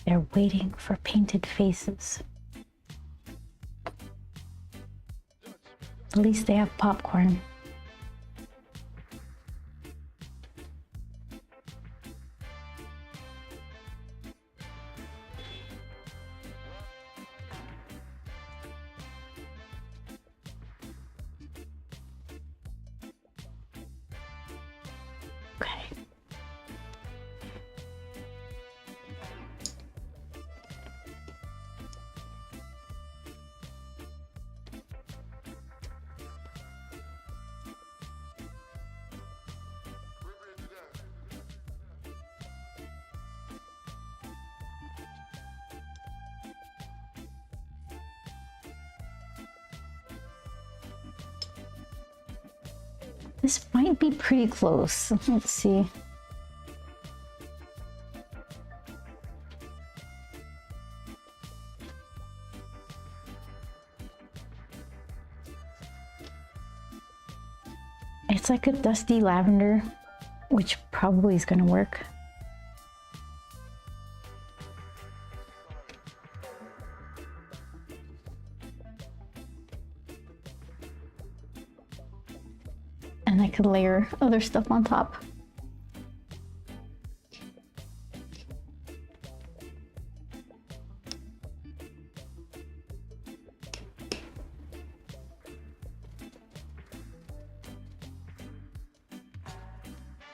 They're waiting for painted faces. At least they have popcorn. Okay. This might be pretty close. Let's see. It's like a dusty lavender, which probably is gonna work. And I could layer other stuff on top.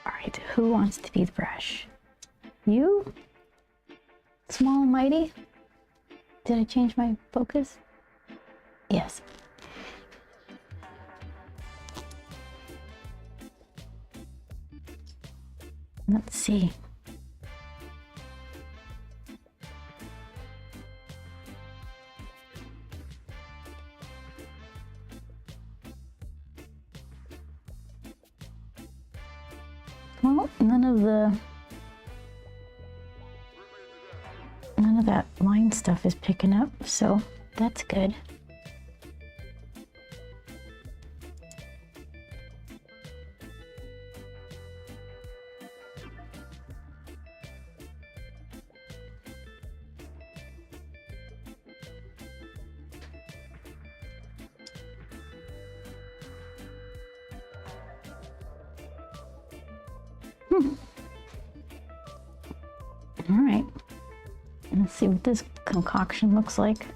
All right, who wants to be the brush? You? Small and mighty? Did I change my focus? Yes. Let's see. Well, none of that line stuff is picking up, so that's good. All right, let's see what this concoction looks like.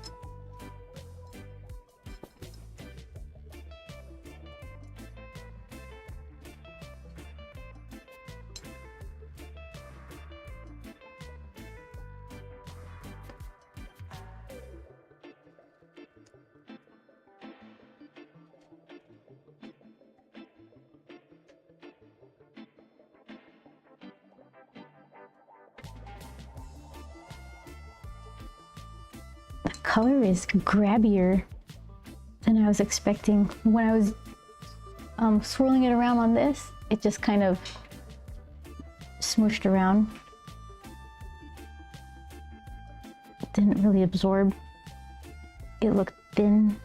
Color is grabbier than I was expecting. When I was swirling it around on this, it just kind of smooshed around. It didn't really absorb. It looked thin.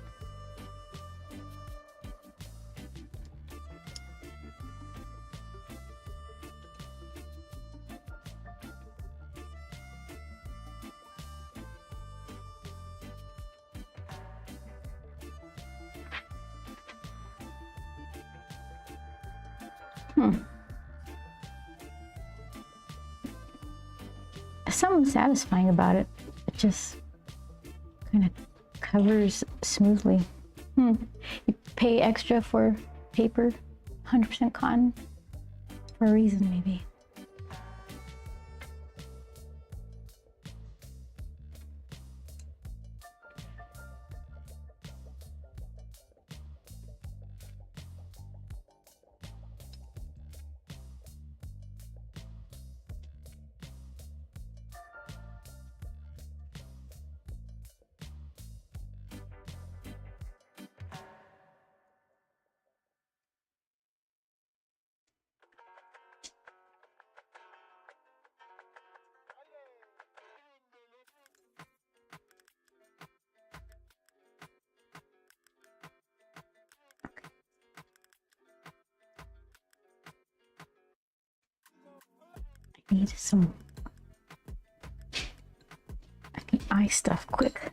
There's something satisfying about it. It just kind of covers smoothly. You pay extra for paper, 100% cotton, for a reason maybe. I need some. I can eye stuff quick.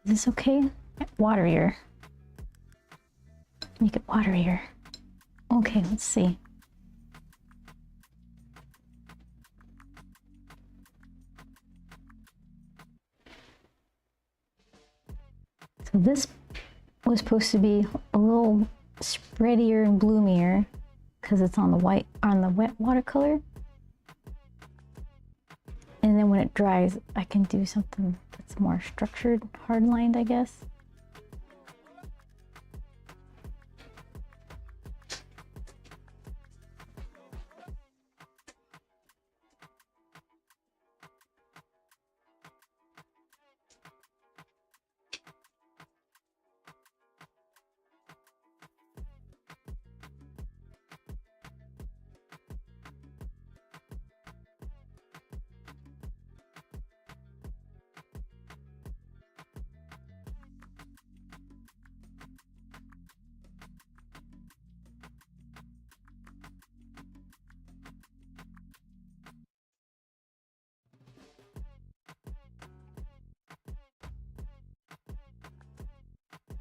Is this okay? Waterier. Make it waterier. Okay, let's see. So this was supposed to be a little spreadier and bloomier because it's on the wet watercolor. And then when it dries, I can do something that's more structured, hard-lined, I guess.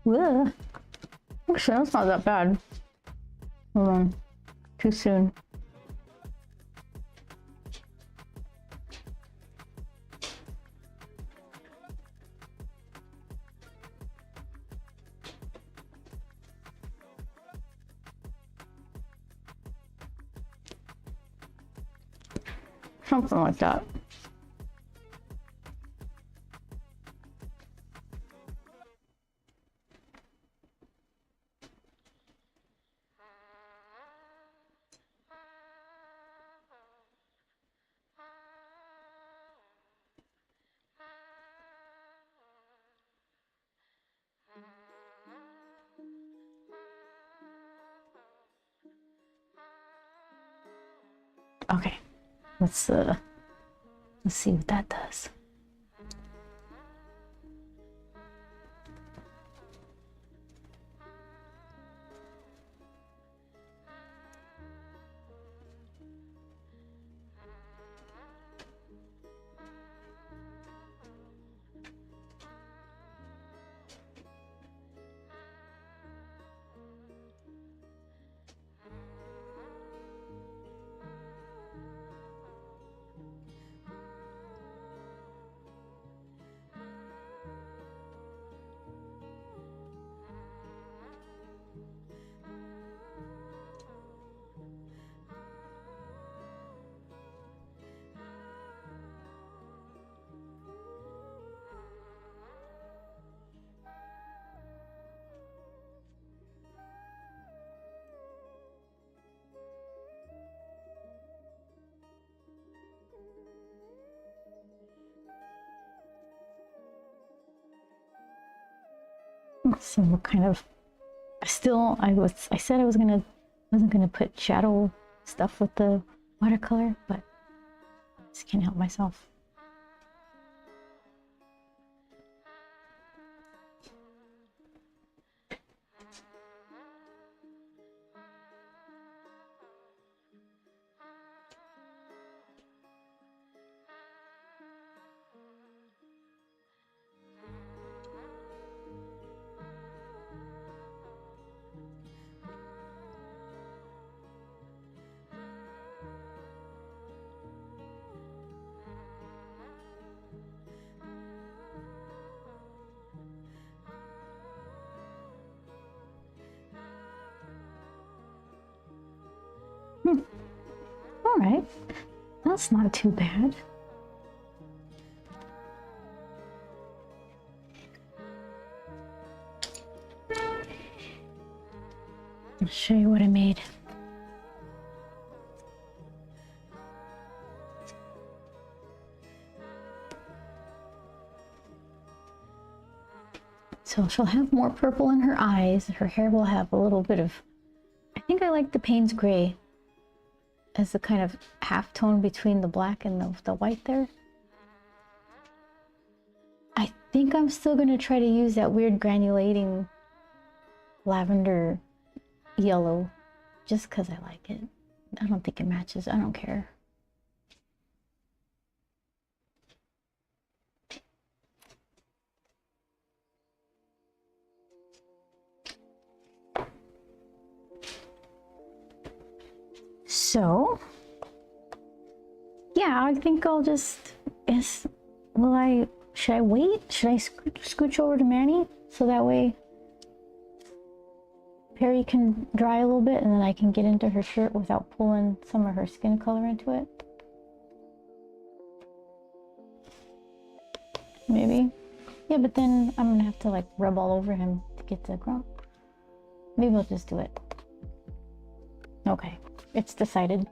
Ugh. Actually, that's not that bad. Hold on. Too soon. Something like that. Okay, let's see what that does. So what kind of, I said I wasn't gonna put shadow stuff with the watercolor, but I just can't help myself. All right, that's not too bad. I'll show you what I made. So she'll have more purple in her eyes. Her hair will have a little bit of, I think I like the Payne's gray as a kind of half tone between the black and the white there. I think I'm still gonna try to use that weird granulating lavender yellow just because I like it. I don't think it matches. I don't care. So, yeah, I think I'll just, should I wait? Should I scooch over to Manny so that way Perry can dry a little bit and then I can get into her shirt without pulling some of her skin color into it? Maybe. Yeah, but then I'm gonna have to like rub all over him to get the Grump. Maybe I'll just do it. Okay, it's decided.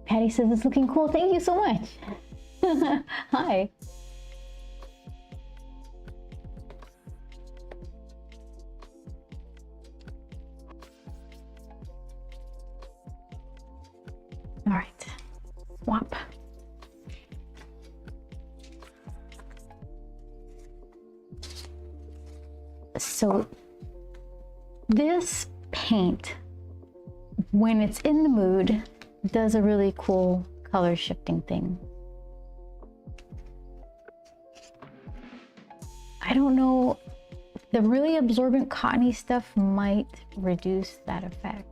Patty says it's looking cool. Thank you so much. Hi. All right, swap. So this paint, when it's in the mood, does a really cool color shifting thing. I don't know. The really absorbent cottony stuff might reduce that effect.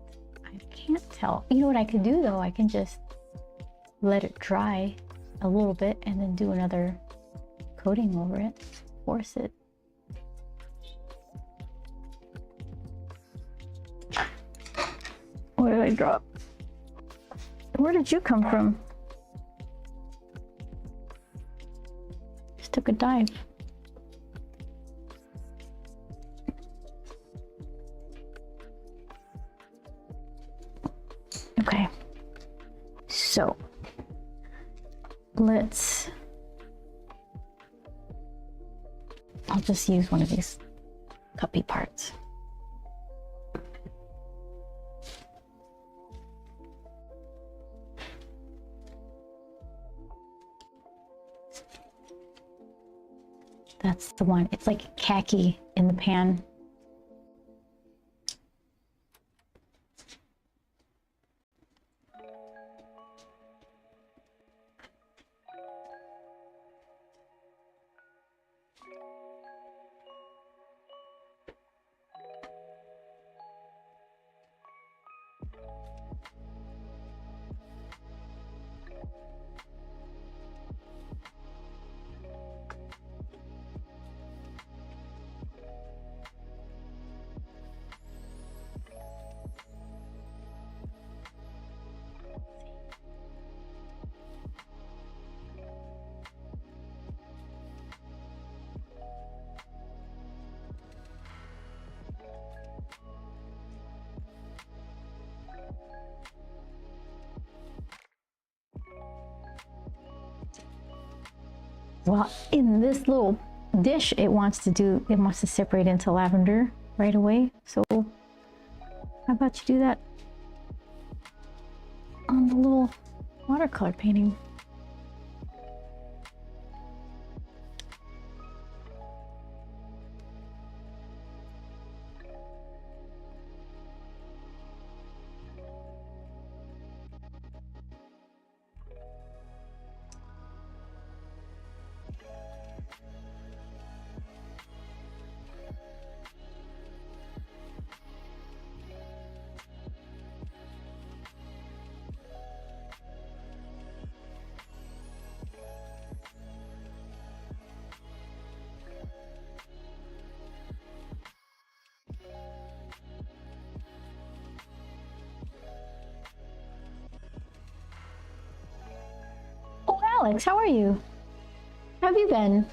I can't tell. You know what I could do though? I can just let it dry a little bit and then do another coating over it. Force it. What did I drop? Where did you come from? Just took a dive. Okay, so I'll just use one of these cuppy parts. That's the one. It's like khaki in the pan. Well, in this little dish, it wants to separate into lavender right away. So how about you do that on the little watercolor painting? Oh, Alex, how are you? How have you been?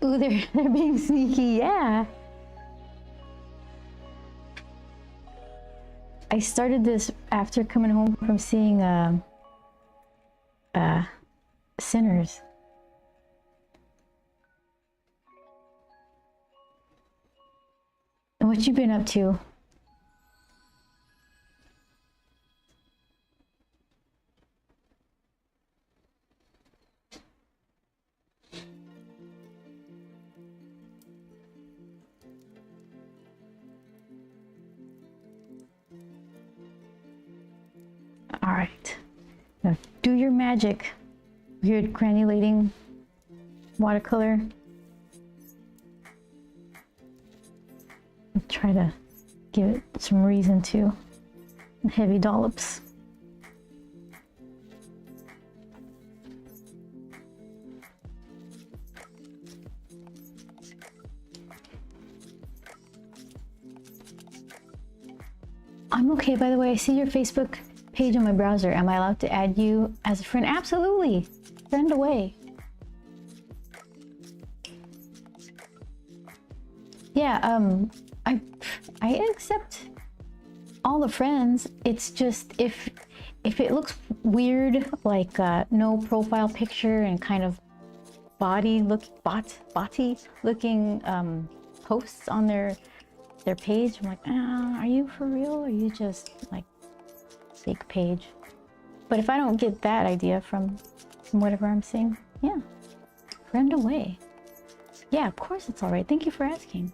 Ooh, they're being sneaky, yeah. I started this after coming home from seeing Sinners. And what you been up to? All right, now do your magic. Weird granulating watercolor. Try to give it some reason to. Heavy dollops. I'm okay, by the way. I see your Facebook page on my browser. Am I allowed to add you as a friend? Absolutely. Friend away. Yeah, I accept all the friends. It's just if it looks weird, like no profile picture and kind of body looking posts on their page, I'm like, are you for real? Or are you just like fake page? But if I don't get that idea from whatever I'm seeing, yeah, friend away. Yeah, of course it's all right. Thank you for asking.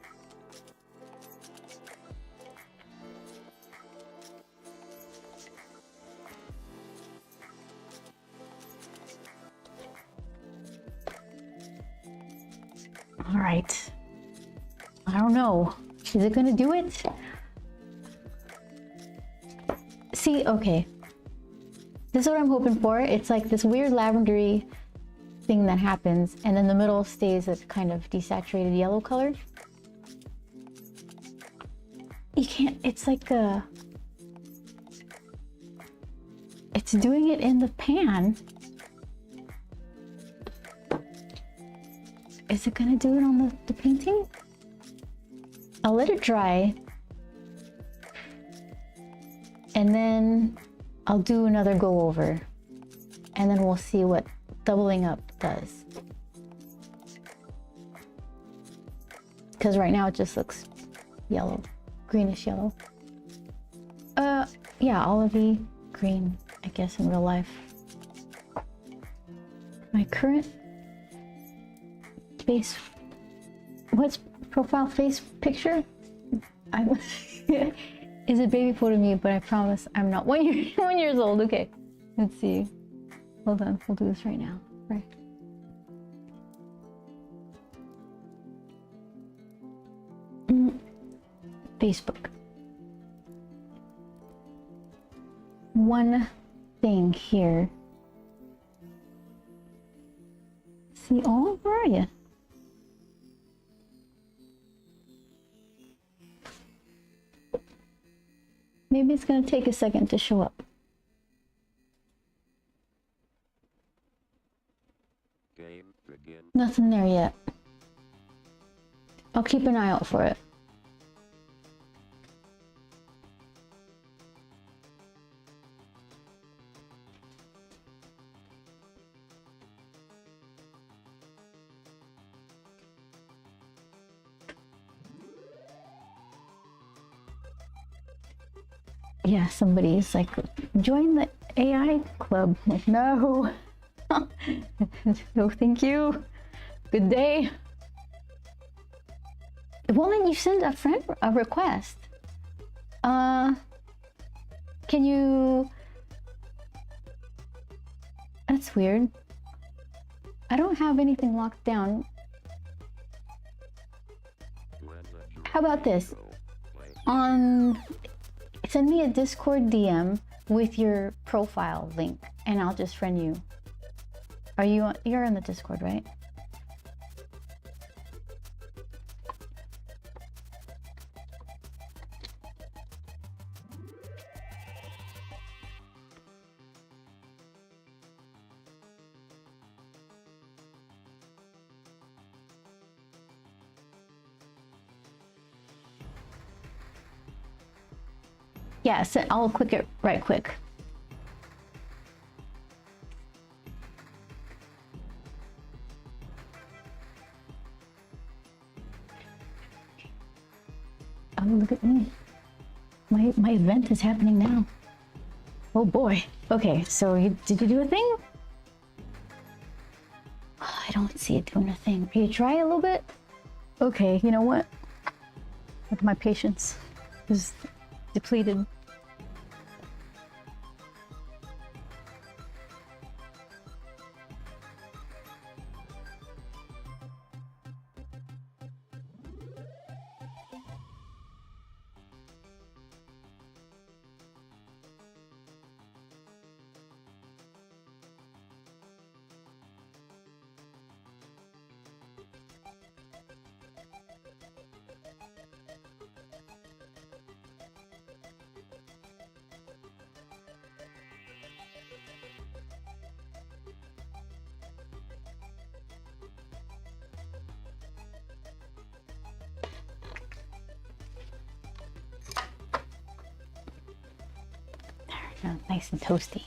All right, I don't know. Is it gonna do it? See, okay. This is what I'm hoping for. It's like this weird lavendery thing that happens, and then the middle stays a kind of desaturated yellow color. You can't, it's like a... It's doing it in the pan. Is it gonna do it on the painting? I'll let it dry. And then I'll do another go over. And then we'll see what doubling up does. Because right now it just looks yellow, greenish yellow. Yeah, olivey green, I guess, in real life. My current face, what's profile face picture? Is a baby photo of me, but I promise I'm not 1 years old. Okay, let's see. Hold on, we'll do this right now. Right. Facebook. One thing here. See, oh, where are you? Maybe it's gonna take a second to show up. Game begin. Nothing there yet. I'll keep an eye out for it. Yeah, somebody's like, join the AI club. Like, no. No, thank you. Good day. Well, then you send a request. Can you... That's weird. I don't have anything locked down. How about this? Send me a Discord DM with your profile link, and I'll just friend you. You're on the Discord, right? Yeah, so I'll click it right quick. Oh, look at me. My event is happening now. Oh boy. Okay, so did you do a thing? Oh, I don't see it doing a thing. Can you try a little bit? Okay, you know what? Look, my patience is depleted. There, nice and toasty.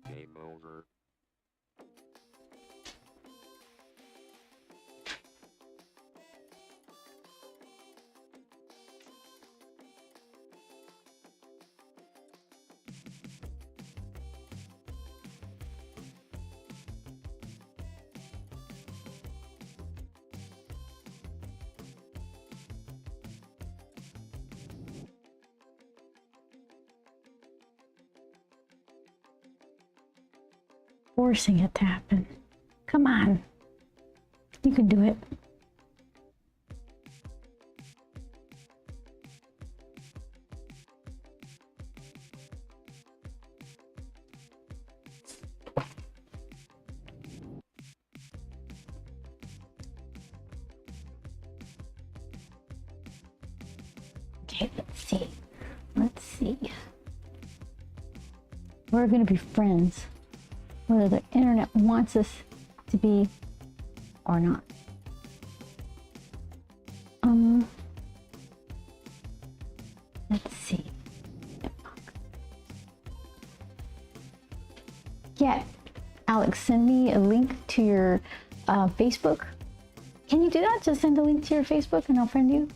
Game over. forcing it to happen. Come on. You can do it. Okay, let's see. Let's see. We're gonna be friends, whether the internet wants us to be or not. Let's see. Yeah, Alex, send me a link to your Facebook. Can you do that? Just send a link to your Facebook and I'll friend you.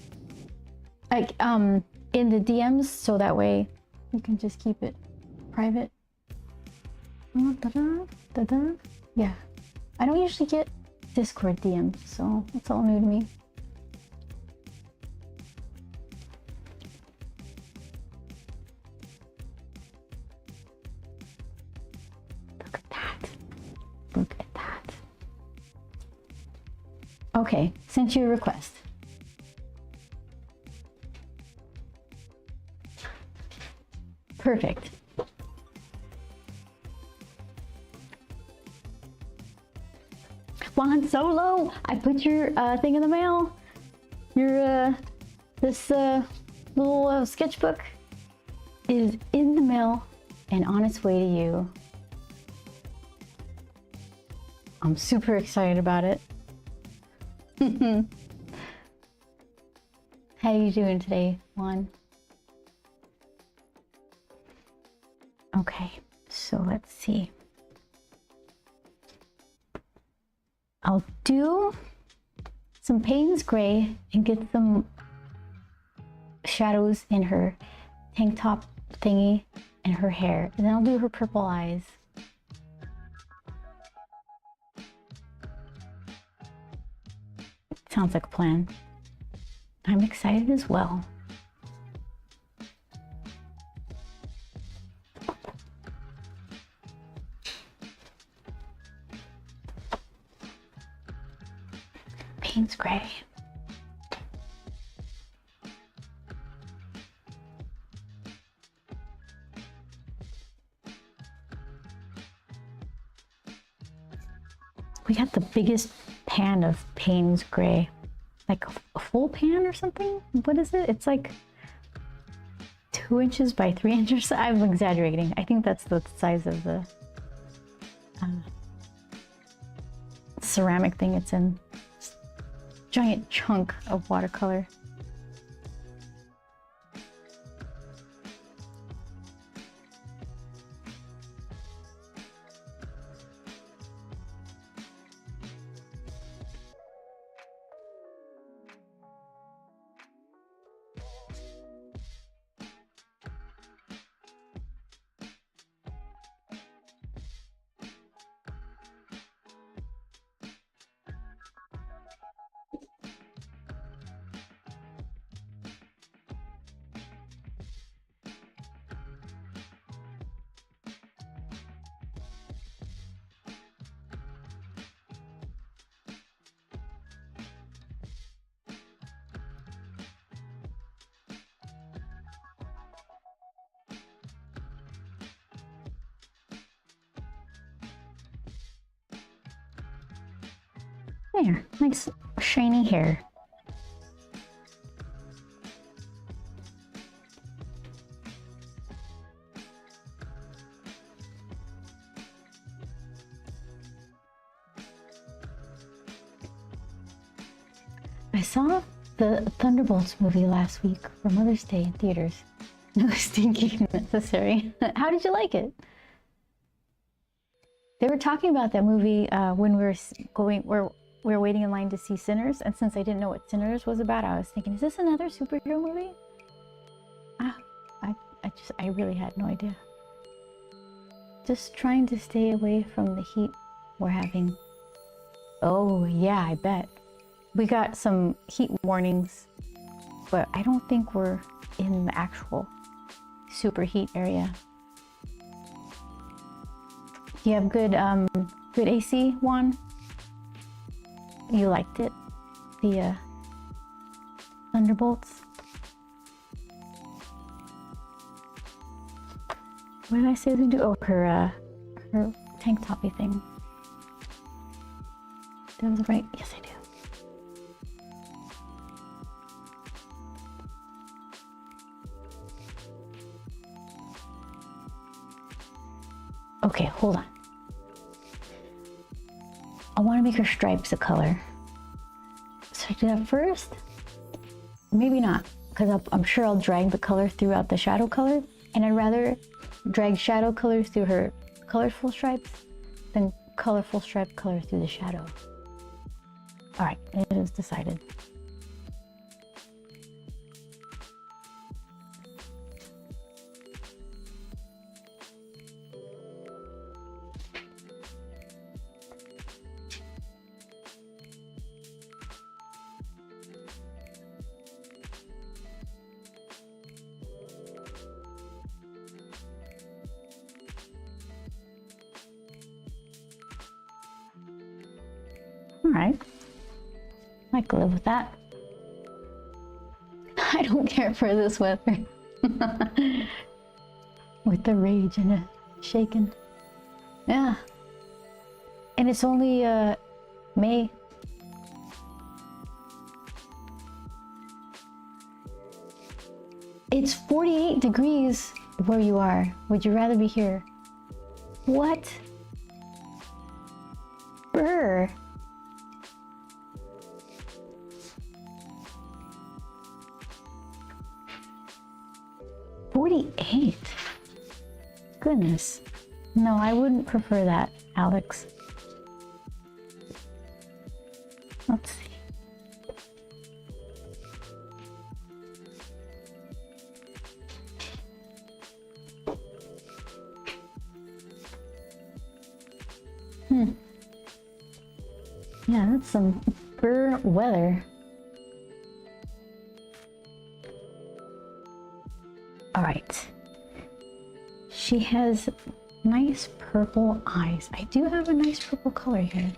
Like in the DMs, so that way you can just keep it private. Yeah, I don't usually get Discord DMs, so it's all new to me. Look at that. Look at that. Okay, sent you a request. Perfect. Juan Solo, I put your thing in the mail. Your this little sketchbook is in the mail and on its way to you. I'm super excited about it. How you doing today, Juan? Okay, so let's see. I'll do some Payne's Gray and get some shadows in her tank top thingy and her hair. And then I'll do her purple eyes. Sounds like a plan. I'm excited as well. Payne's Gray. We got the biggest pan of Payne's Gray. Like a full pan or something? What is it? It's like 2 inches by 3 inches. I'm exaggerating. I think that's the size of the ceramic thing it's in. Giant chunk of watercolor. There, nice shiny hair. I saw the Thunderbolts movie last week for Mother's Day in theaters. No stinking necessary. How did you like it? They were talking about that movie when we were waiting in line to see Sinners, and since I didn't know what Sinners was about, I was thinking, is this another superhero movie? I really had no idea. Just trying to stay away from the heat we're having. Oh yeah, I bet. We got some heat warnings, but I don't think we're in the actual super heat area. you have good AC, Juan? You liked it? The Thunderbolts? What did I say to do? Oh, her tank toppy thing. That was right. Yes, I do. Okay, hold on. I want to make her stripes a color. So I do that first? Maybe not, because I'm sure I'll drag the color throughout the shadow color, and I'd rather drag shadow color through her colorful stripes than colorful stripe color through the shadow. All right, it is decided. All right, I can live with that. I don't care for this weather. With the rage and shaking. Yeah. And it's only May. It's 48 degrees where you are. Would you rather be here? What? Brr. $48. Goodness. No, I wouldn't prefer that, Alex. Let's see. Yeah, that's some burr weather. All right. She has nice purple eyes. I do have a nice purple color here.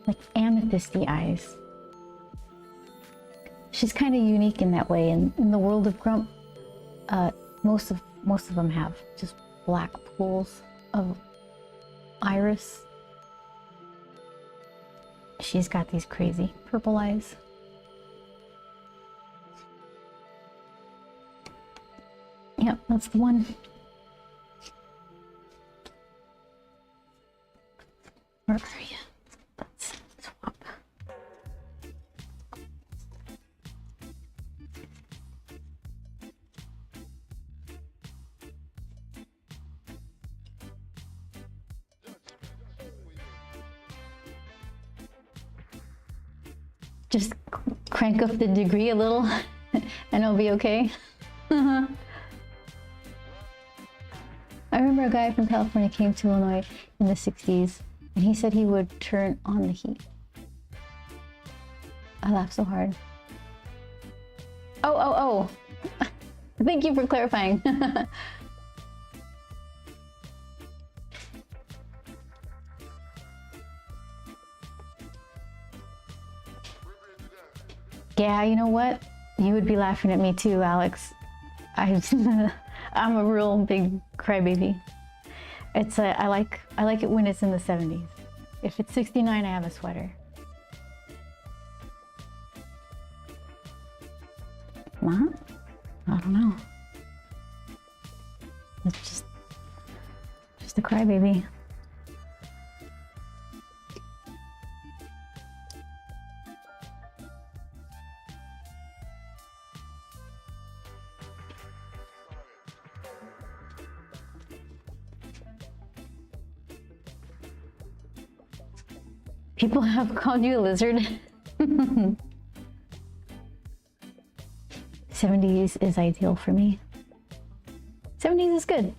Like amethysty eyes. She's kind of unique in that way. In the world of Grump, most of them have just black pools of iris. She's got these crazy purple eyes. Yep, that's the one. Where are you? Let's swap. Just crank up the degree a little and it'll be okay. I remember a guy from California came to Illinois in the 60s and he said he would turn on the heat. I laughed so hard. Oh. Thank you for clarifying. Yeah, you know what? You would be laughing at me too, Alex. I'm a real big crybaby. I like it when it's in the 70s. If it's 69, I have a sweater. Mom? I don't know. It's just a crybaby. People have called you a lizard. 70s is ideal for me. 70s is good.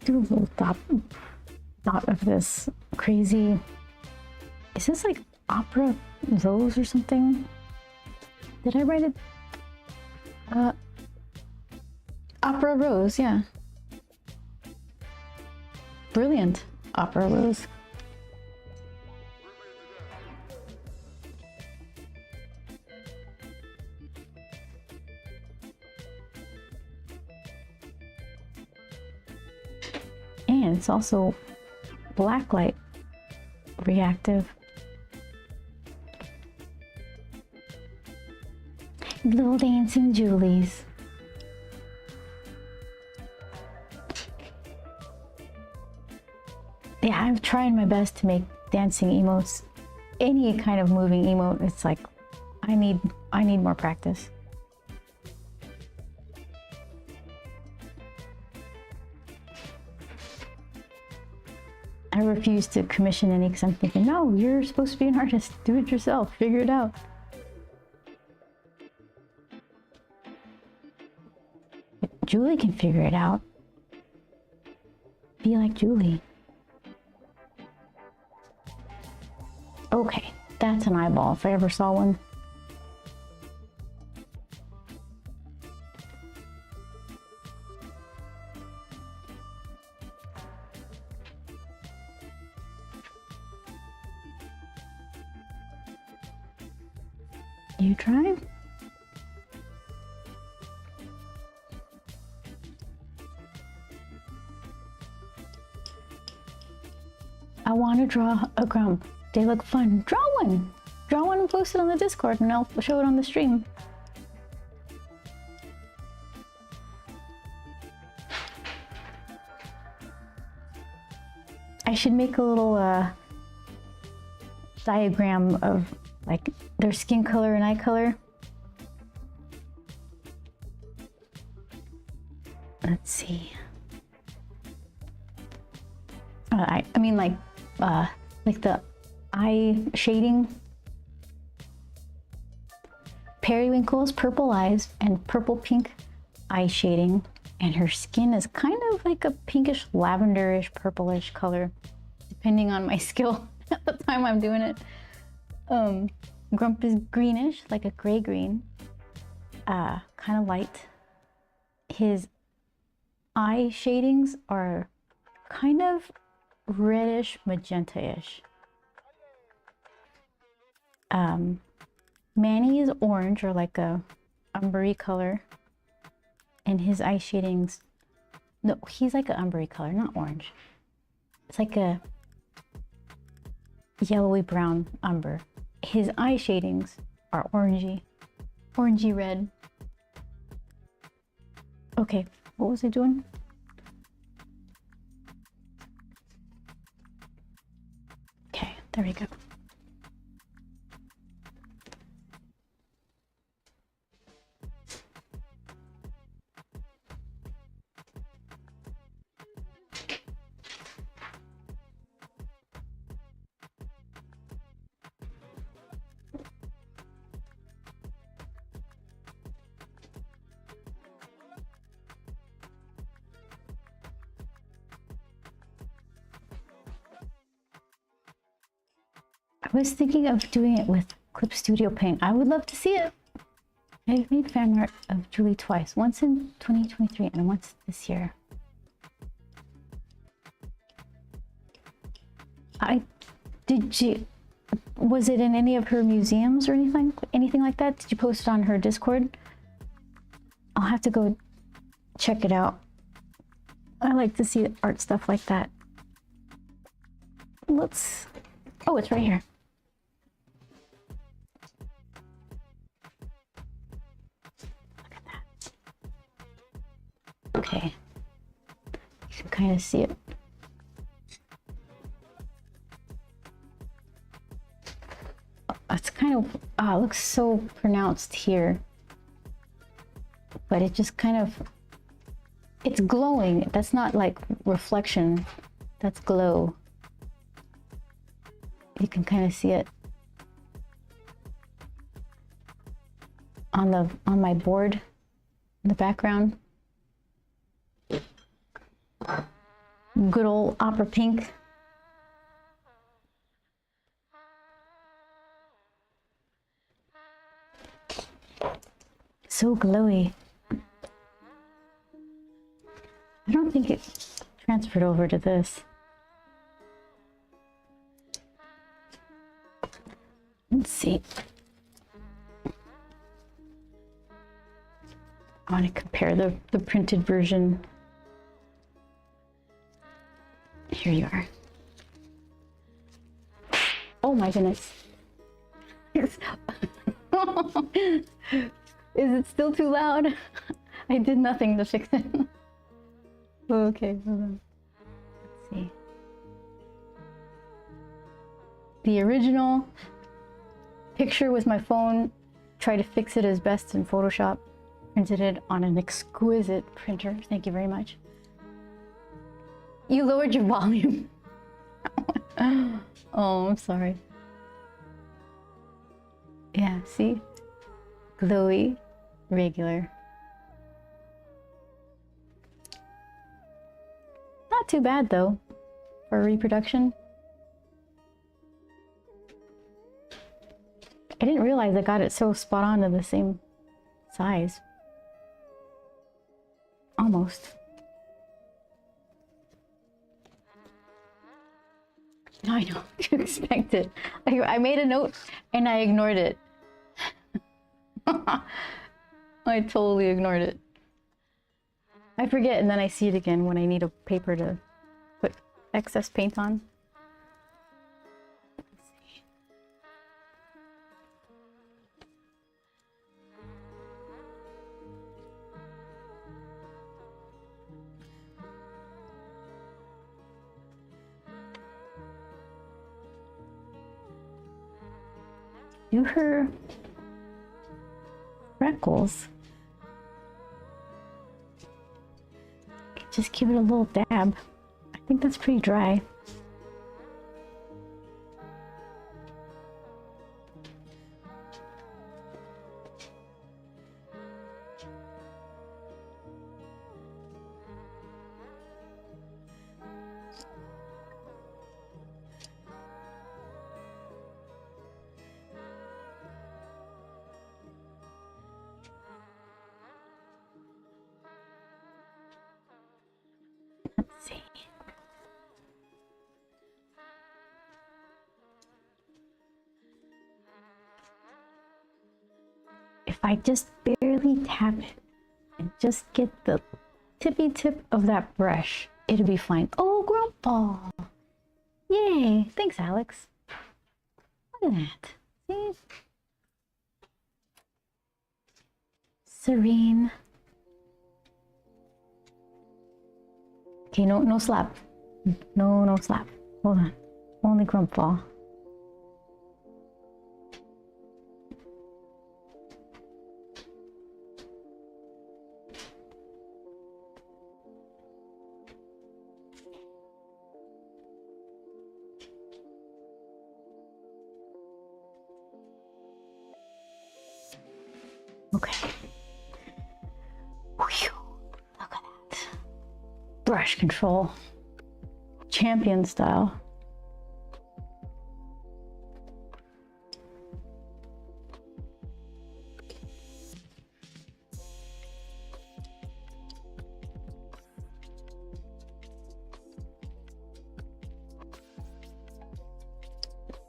do a little dot of this crazy. Is this like opera rose or something? Did I write it? Opera rose, yeah. Brilliant opera rose. And it's also blacklight reactive. Little dancing Julies. Yeah, I've tried my best to make dancing emotes, any kind of moving emote. It's like I need more practice. I refuse to commission any because I'm thinking, no, you're supposed to be an artist. Do it yourself. Figure it out. Julie can figure it out. Be like Julie. Okay, that's an eyeball if I ever saw one. You try? I want to draw a grump. They look fun. Draw one! Draw one and post it on the Discord and I'll show it on the stream. I should make a little diagram of like their skin color and eye color. Let's see. I mean like the eye shading. Periwinkle's purple eyes and purple pink eye shading, and her skin is kind of like a pinkish lavenderish purplish color depending on my skill at the time I'm doing it. Grump is greenish, like a gray green, kind of light. His eye shadings are kind of reddish magenta-ish. Manny is orange, or like a umbery color, and his eye shadings, no, he's like an umbery color, not orange. It's like a yellowy brown umber. His eye shadings are orangey red. Okay, what was I doing? Okay, there we go. I was thinking of doing it with Clip Studio Paint. I would love to see it. I've made fan art of Julie twice, once in 2023 and once this year. Was it in any of her museums or anything like that? Did you post it on her Discord? I'll have to go check it out. I like to see art stuff like that. Oh, it's right here. Look at that. Okay. You can kind of see it. It's kind of, it looks so pronounced here. But it just kind of, it's glowing. That's not like reflection. That's glow. You can kind of see it on my board in the background. Good old opera pink. So glowy. I don't think it transferred over to this. Let's see. I want to compare the printed version. Here you are. Oh my goodness. Is it still too loud? I did nothing to fix it. Okay, hold on. Let's see. The original picture with my phone, tried to fix it as best in Photoshop, printed it on an exquisite printer. Thank you very much. You lowered your volume. Oh, I'm sorry. Yeah, see? Glowy, regular. Not too bad though, for reproduction. I didn't realize I got it so spot on to the same size. Almost. I know what to expect it. I made a note and I ignored it. I totally ignored it. I forget and then I see it again when I need a paper to put excess paint on. Let's see. Do her freckles. Just give it a little dab. I think that's pretty dry. Let's see. If I just barely tap it and just get the tippy tip of that brush, it'll be fine. Oh, Grump! Yay! Thanks, Alex. Look at that. See? Serene. Okay, no slap. No slap. Hold on. Only Grump fall. Okay. Whew. Look at that. Brush control. Champion style.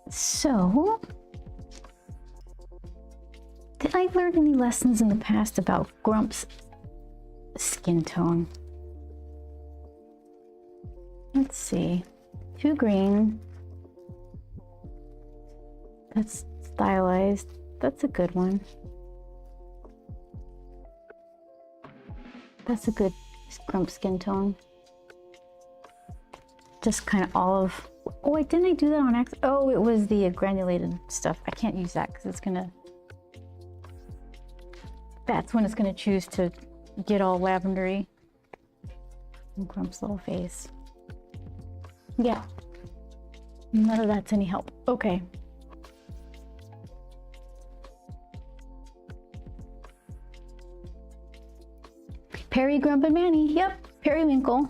So, did I learn any lessons in the past about Grump's skin tone? Let's see. Too green. That's stylized. That's a good one. That's a good Grump skin tone. Just kind of olive. Oh, wait, didn't I do that on accident? Oh, it was the granulated stuff. I can't use that because it's gonna... That's when it's gonna choose to get all lavendery. Grump's little face. Yeah. None of that's any help. Okay. Perry, Grump, and Manny. Yep, periwinkle.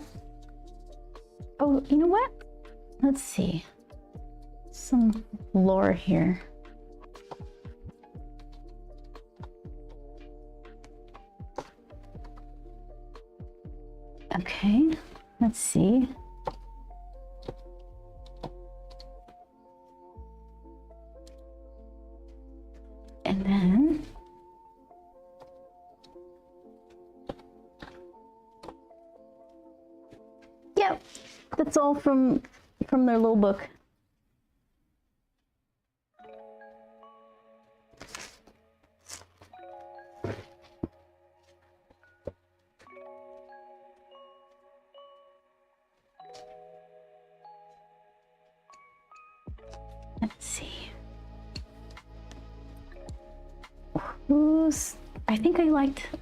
Oh, you know what? Let's see. Some lore here. Okay, let's see. And then yep, that's all from their little book. Let's see. I think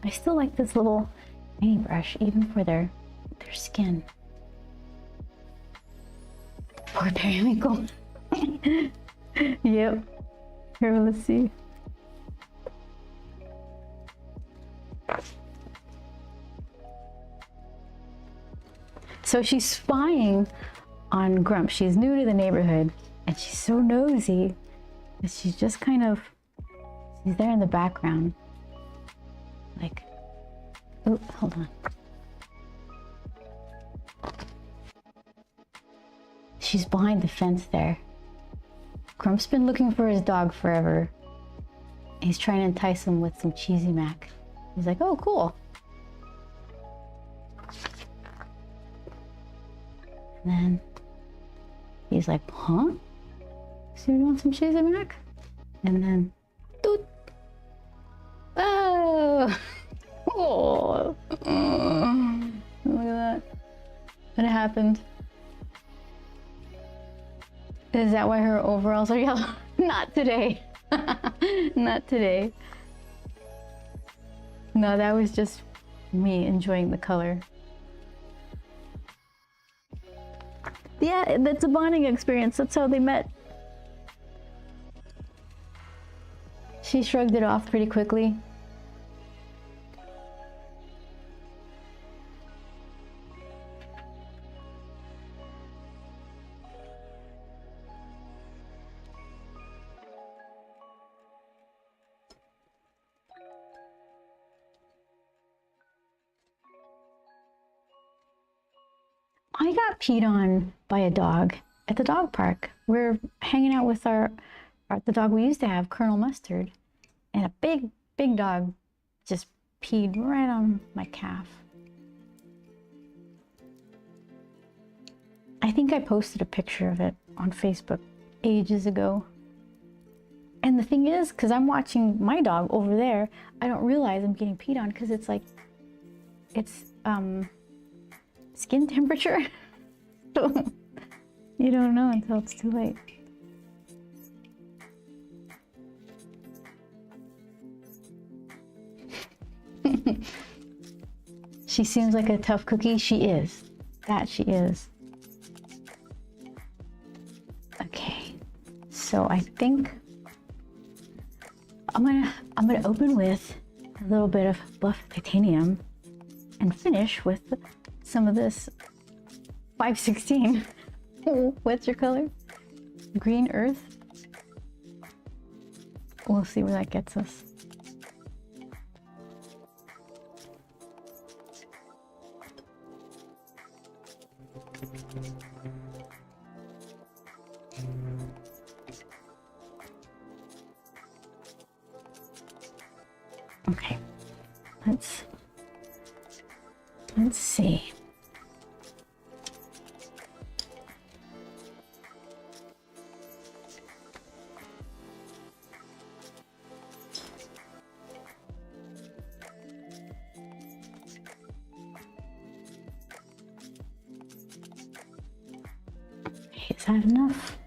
I still like this little paintbrush, even for their skin. Poor periwinkle. Yep. Here, let's see. So she's spying on Grump. She's new to the neighborhood, and she's so nosy that she's just kind of, she's there in the background. Like, oh, hold on. She's behind the fence there. Grump's been looking for his dog forever. He's trying to entice him with some cheesy mac. He's like, oh, cool. And then he's like, huh? So you want some cheesy mac? And then, doot. Oh, oh, look at that. What happened? Is that why her overalls are yellow? Not today. Not today. No, that was just me enjoying the color. Yeah, that's a bonding experience. That's how they met. She shrugged it off pretty quickly. I got peed on by a dog at the dog park. We're hanging out with the dog we used to have, Colonel Mustard, and a big dog just peed right on my calf. I think I posted a picture of it on Facebook ages ago. And the thing is, because I'm watching my dog over there, I don't realize I'm getting peed on because it's like, it's skin temperature. So you don't know until it's too late. She seems like a tough cookie. She is. That she is. Okay. So I think I'm gonna open with a little bit of buff titanium and finish with some of this 516. What's your color? Green earth. We'll see where that gets us. Okay, let's see. Is that enough?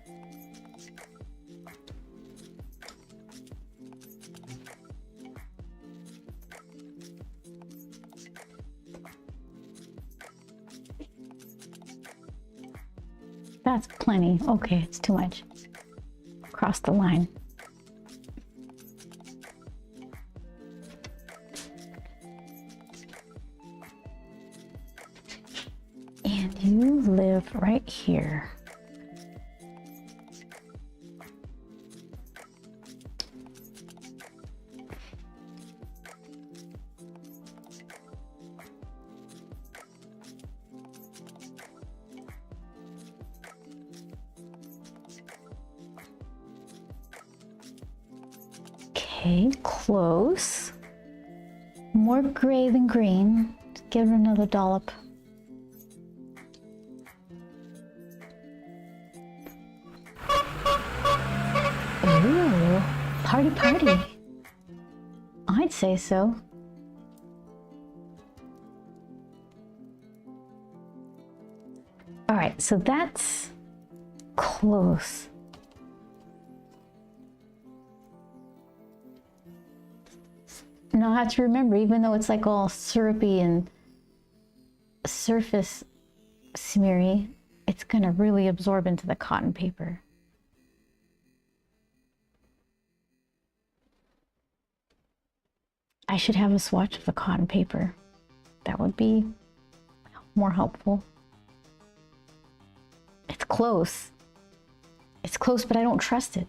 That's plenty. Okay, it's too much. Cross the line. And you live right here. Okay, close. More gray than green. Give it another dollop. Ooh, party party. I'd say so. All right, so that's close. Now I have to remember, even though it's like all syrupy and surface smeary, it's gonna really absorb into the cotton paper. I should have a swatch of the cotton paper. That would be more helpful. It's close. It's close, but I don't trust it.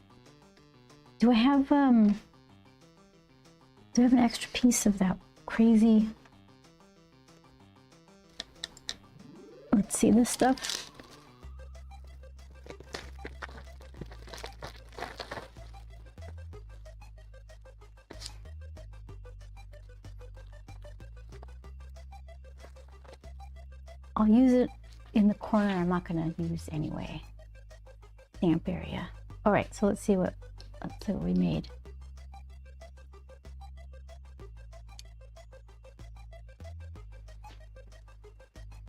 Do I have an extra piece of that crazy? Let's see this stuff. I'll use it in the corner I'm not gonna use anyway. Damp area. All right, so let's see what we made.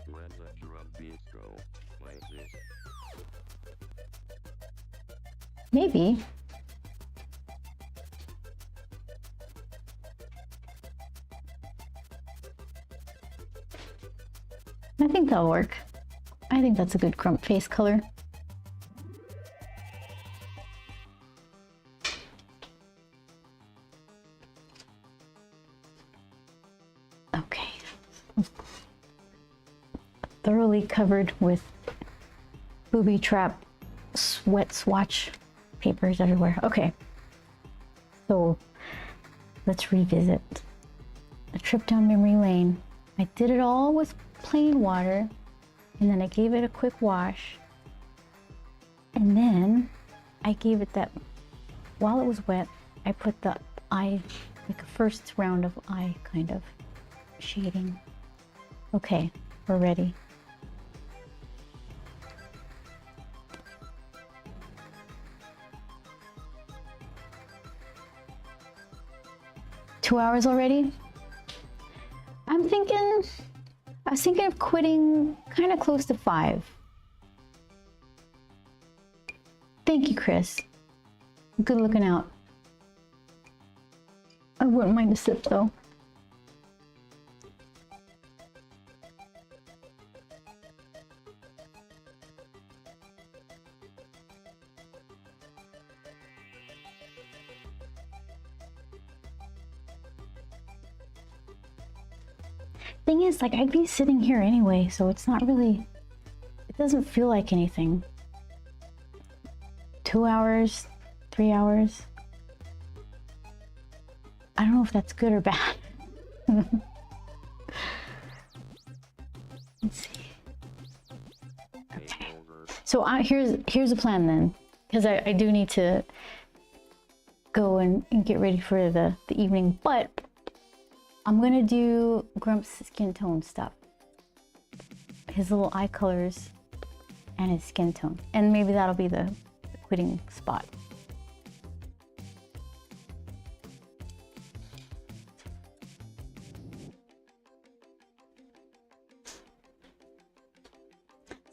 When the drum beats go like this. Maybe. I think that'll work. I think that's a good Grump face color. Okay. Thoroughly covered with booby trap sweat swatch papers everywhere. Okay. So let's revisit a trip down memory lane. I did it all with plain water, and then I gave it a quick wash, and then I gave it that, while it was wet, I put the eye, like a first round of eye kind of shading. Okay, we're ready. $2 already? I was thinking of quitting kind of close to 5. Thank you, Chris. Good looking out. I wouldn't mind a sip though. Thing is, like, I'd be sitting here anyway, so it's not really, it doesn't feel like anything. 2 hours, 3 hours. I don't know if that's good or bad. Let's see. Okay. So here's a plan then, because I do need to go and get ready for the evening, but I'm gonna do Grump's skin tone stuff. His little eye colors and his skin tone. And maybe that'll be the quitting spot.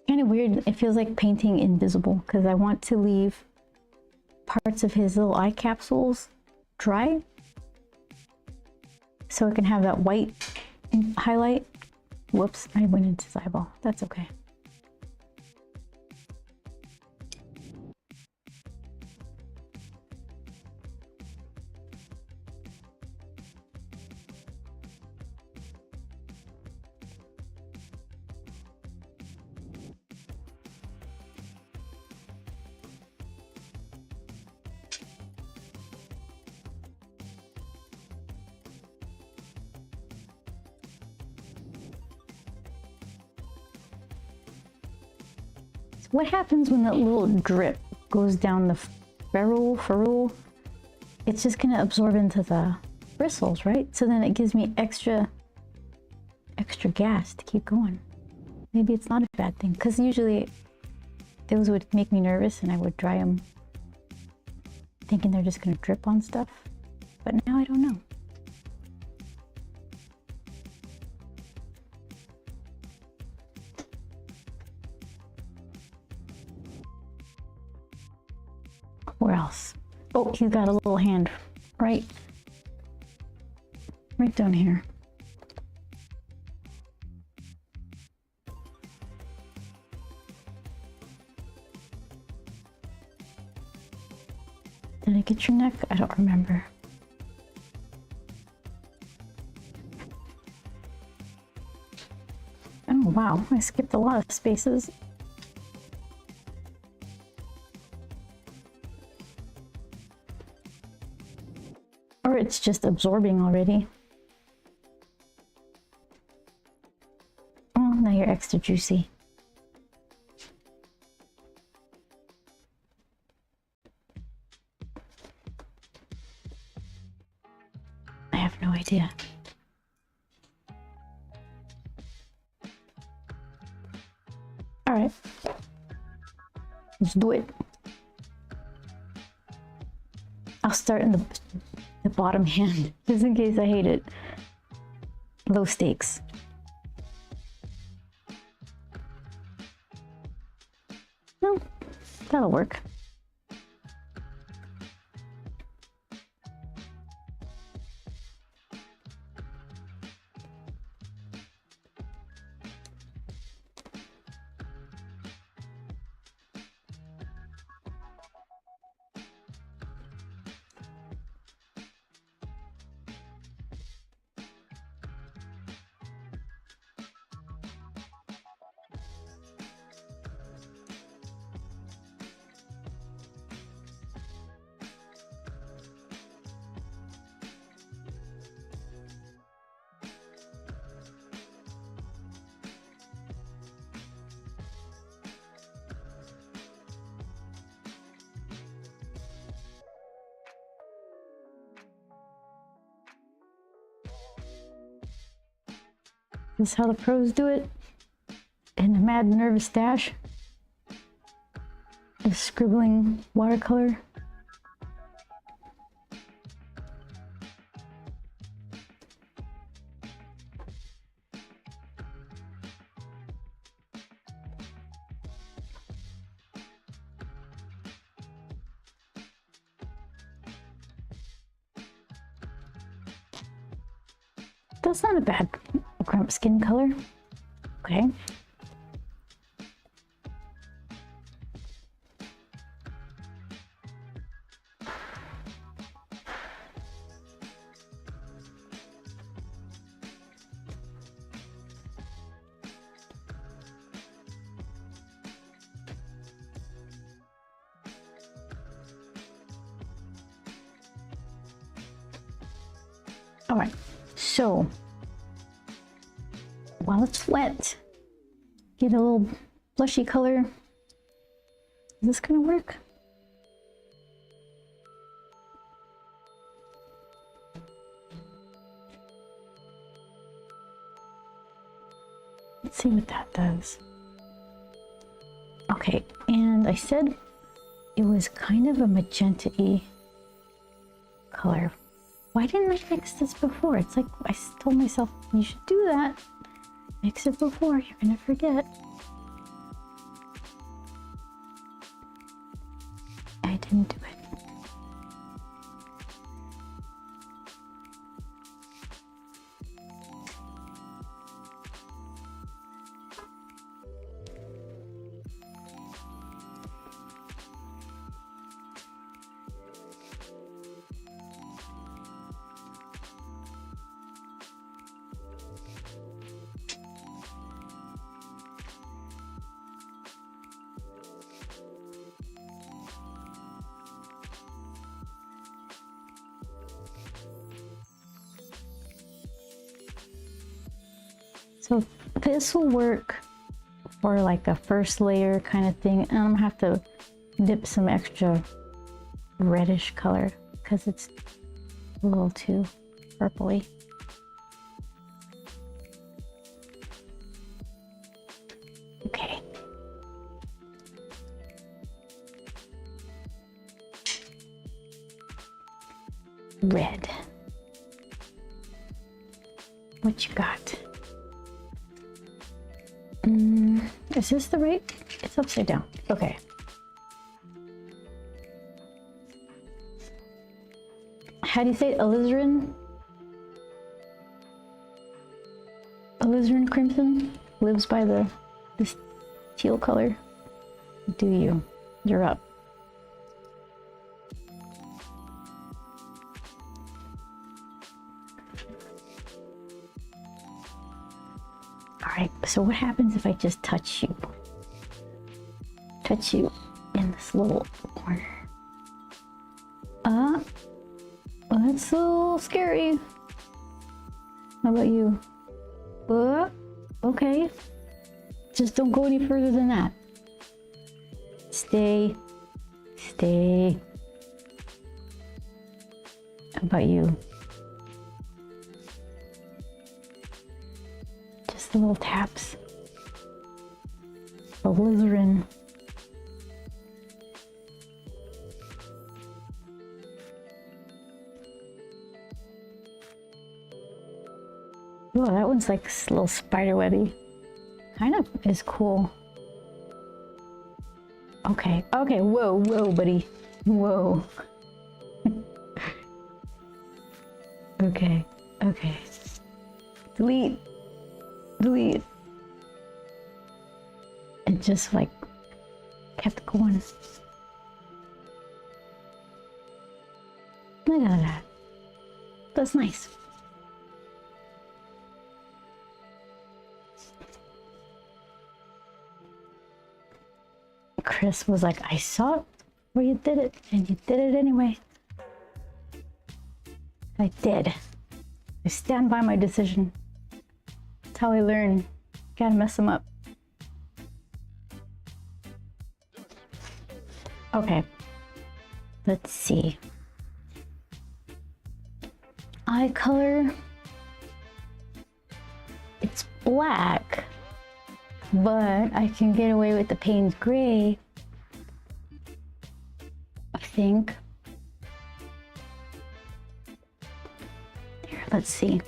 Kind of weird. It feels like painting invisible because I want to leave parts of his little eye capsules dry, so I can have that white highlight. Whoops, I went into his eyeball. That's okay. So what happens when that little drip goes down the ferrule? It's just gonna absorb into the bristles, right? So then it gives me extra gas to keep going. Maybe it's not a bad thing, because usually those would make me nervous and I would dry them thinking they're just gonna drip on stuff. But now I don't know. Where else? Oh, he's got a little hand right down here. Did I get your neck? I don't remember. Oh wow, I skipped a lot of spaces. Or it's just absorbing already. Oh, now you're extra juicy. I have no idea. All right, let's do it. I'll start in the bottom hand, just in case I hate it. Low stakes. No, that'll work. This is how the pros do it. In a mad nervous dash. Just scribbling watercolor. That's not a bad Grump skin color. Okay. All right, so while it's wet, get a little blushy color. Is this gonna work? Let's see what that does. Okay, and I said it was kind of a magenta-y color. Why didn't I mix this before? It's like I told myself you should do that. Mix it before, you're gonna forget. I didn't do it. So this will work for like a first layer kind of thing. And I'm gonna have to dip some extra reddish color because it's a little too purpley. Okay. Red. What you got? Is this the right? It's upside down. Okay. How do you say it? Alizarin? Alizarin crimson lives by this teal color. Do you? You're up. Alright, so what happens if I just touch you? Touch you in this little corner. Well, that's a little scary. How about you? Okay. Just don't go any further than that. Stay. Stay. How about you? Just the little taps. Alizarin. Oh, that one's like a little spider webby. Kind of is cool. Okay, okay, whoa, whoa, buddy. Whoa. Okay, okay. Delete. Delete. It just like kept going. Look at that. That's nice. Chris was like, I saw it where you did it, and you did it anyway. I did. I stand by my decision. That's how I learn. Gotta mess them up. Okay. Let's see. Eye color. It's black, but I can get away with the Payne's gray, I think. Here, let's see.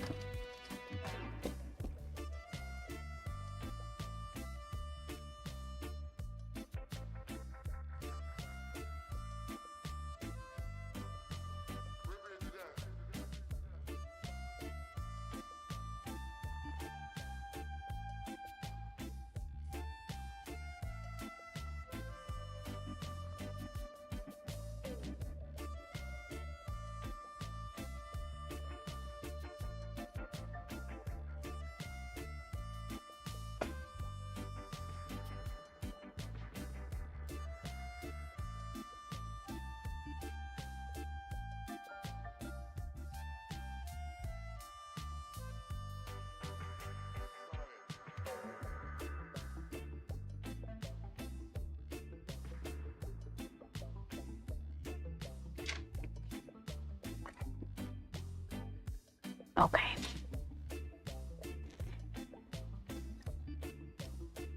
Okay.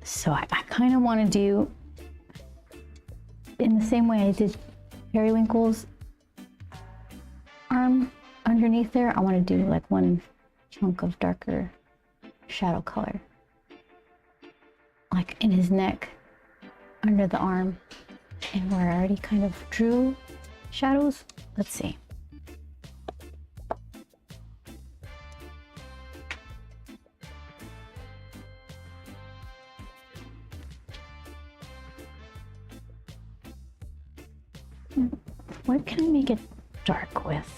So I kind of want to do, in the same way I did Periwinkle's arm underneath there, I want to do like one chunk of darker shadow color. Like in his neck, under the arm, and where I already kind of drew shadows. Let's see. What can I make it dark with?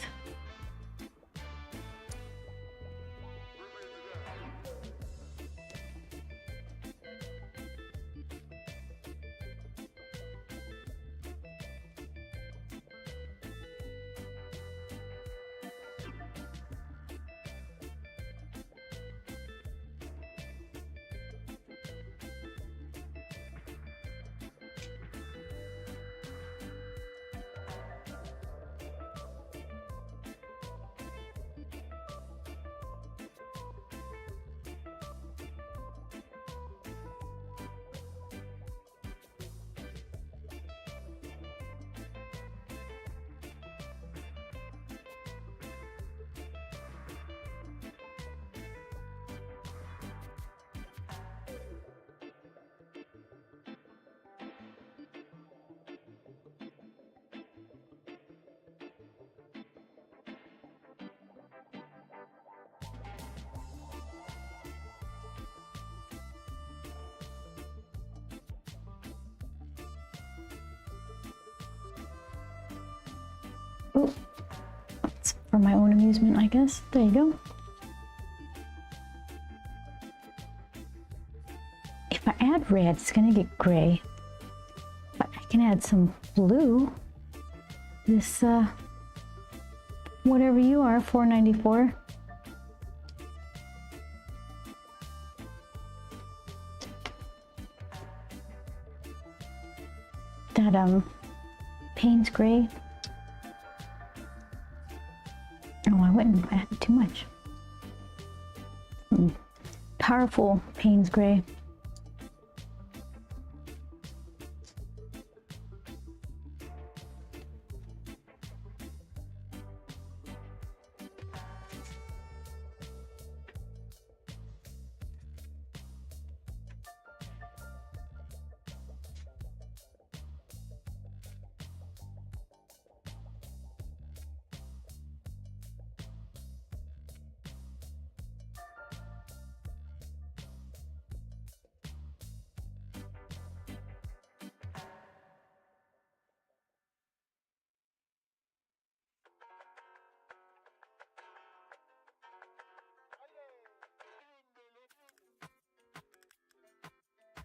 Oh, it's for my own amusement, I guess. There you go. If I add red, it's gonna get gray. But I can add some blue. This, whatever you are, $4.94. That, Payne's gray. Oh, I wouldn't add too much. Powerful Payne's gray.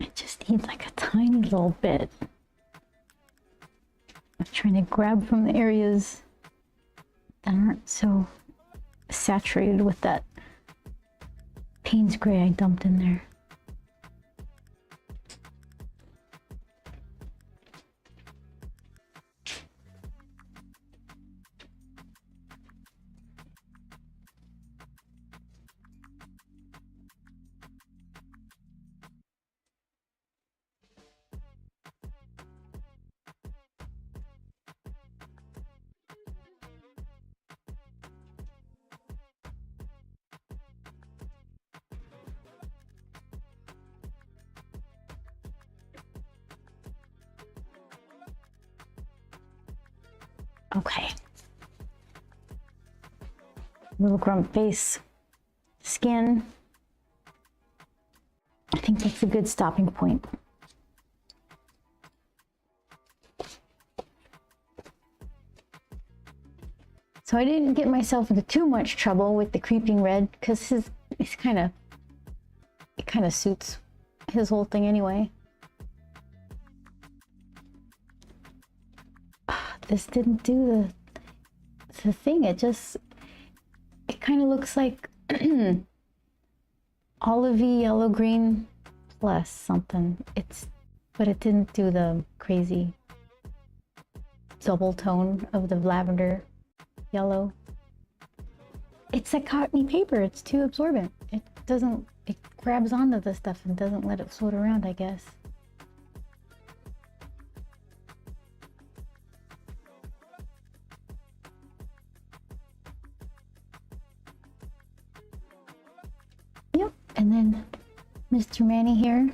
I just need like a tiny little bit. I'm trying to grab from the areas that aren't so saturated with that Payne's gray I dumped in there. Okay. Little Grump face, skin. I think that's a good stopping point. So I didn't get myself into too much trouble with the creeping red because it kind of suits his whole thing anyway. This didn't do the thing. It kind of looks like olivey yellow green plus something. But it didn't do the crazy double tone of the lavender yellow. It's like cottony paper. It's too absorbent. It grabs onto the stuff and doesn't let it float around, I guess. Yep, and then Mr. Manny here.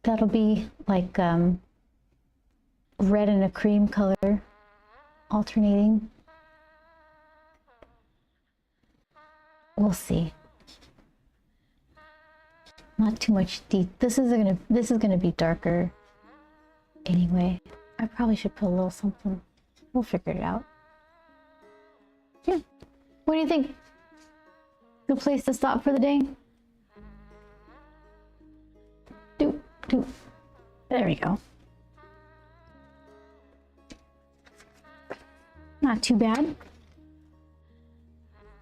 That'll be like red and a cream color alternating. We'll see. Not too much deep. This is gonna be darker anyway. I probably should put a little something. We'll figure it out. Yeah. What do you think? Good place to stop for the day? There we go. Not too bad.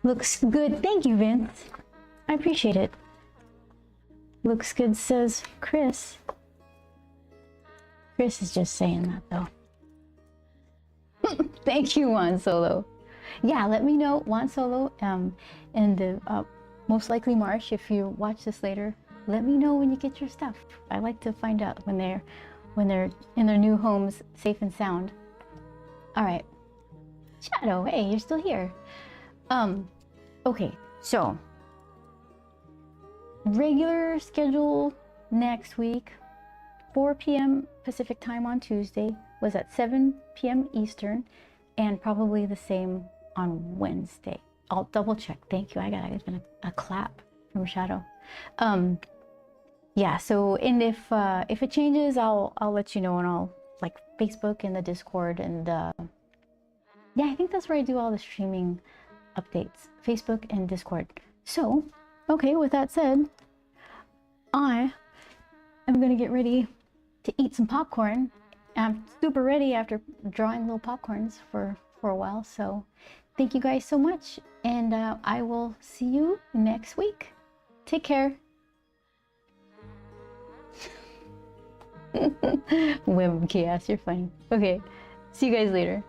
Looks good. Thank you, Vince. I appreciate it. Looks good, says Chris. Chris is just saying that, though. Thank you, Juan Solo. Yeah, let me know, Juan Solo, and most likely Marsh, if you watch this later, let me know when you get your stuff. I like to find out when they're in their new homes, safe and sound. All right. Shadow, hey, you're still here. Okay, so regular schedule next week, 4 p.m. Pacific time on Tuesday, was at 7 p.m. Eastern, and probably the same on Wednesday. I'll double check. Thank you. I got a clap from Shadow. Yeah. So, and if it changes, I'll let you know, and I'll like Facebook and the Discord and the, yeah, I think that's where I do all the streaming updates, Facebook and Discord. So, okay, with that said, I am gonna get ready to eat some popcorn. I'm super ready after drawing little popcorns for a while. So thank you guys so much, and I will see you next week. Take care. Whim chaos, you're funny. Okay, see you guys later.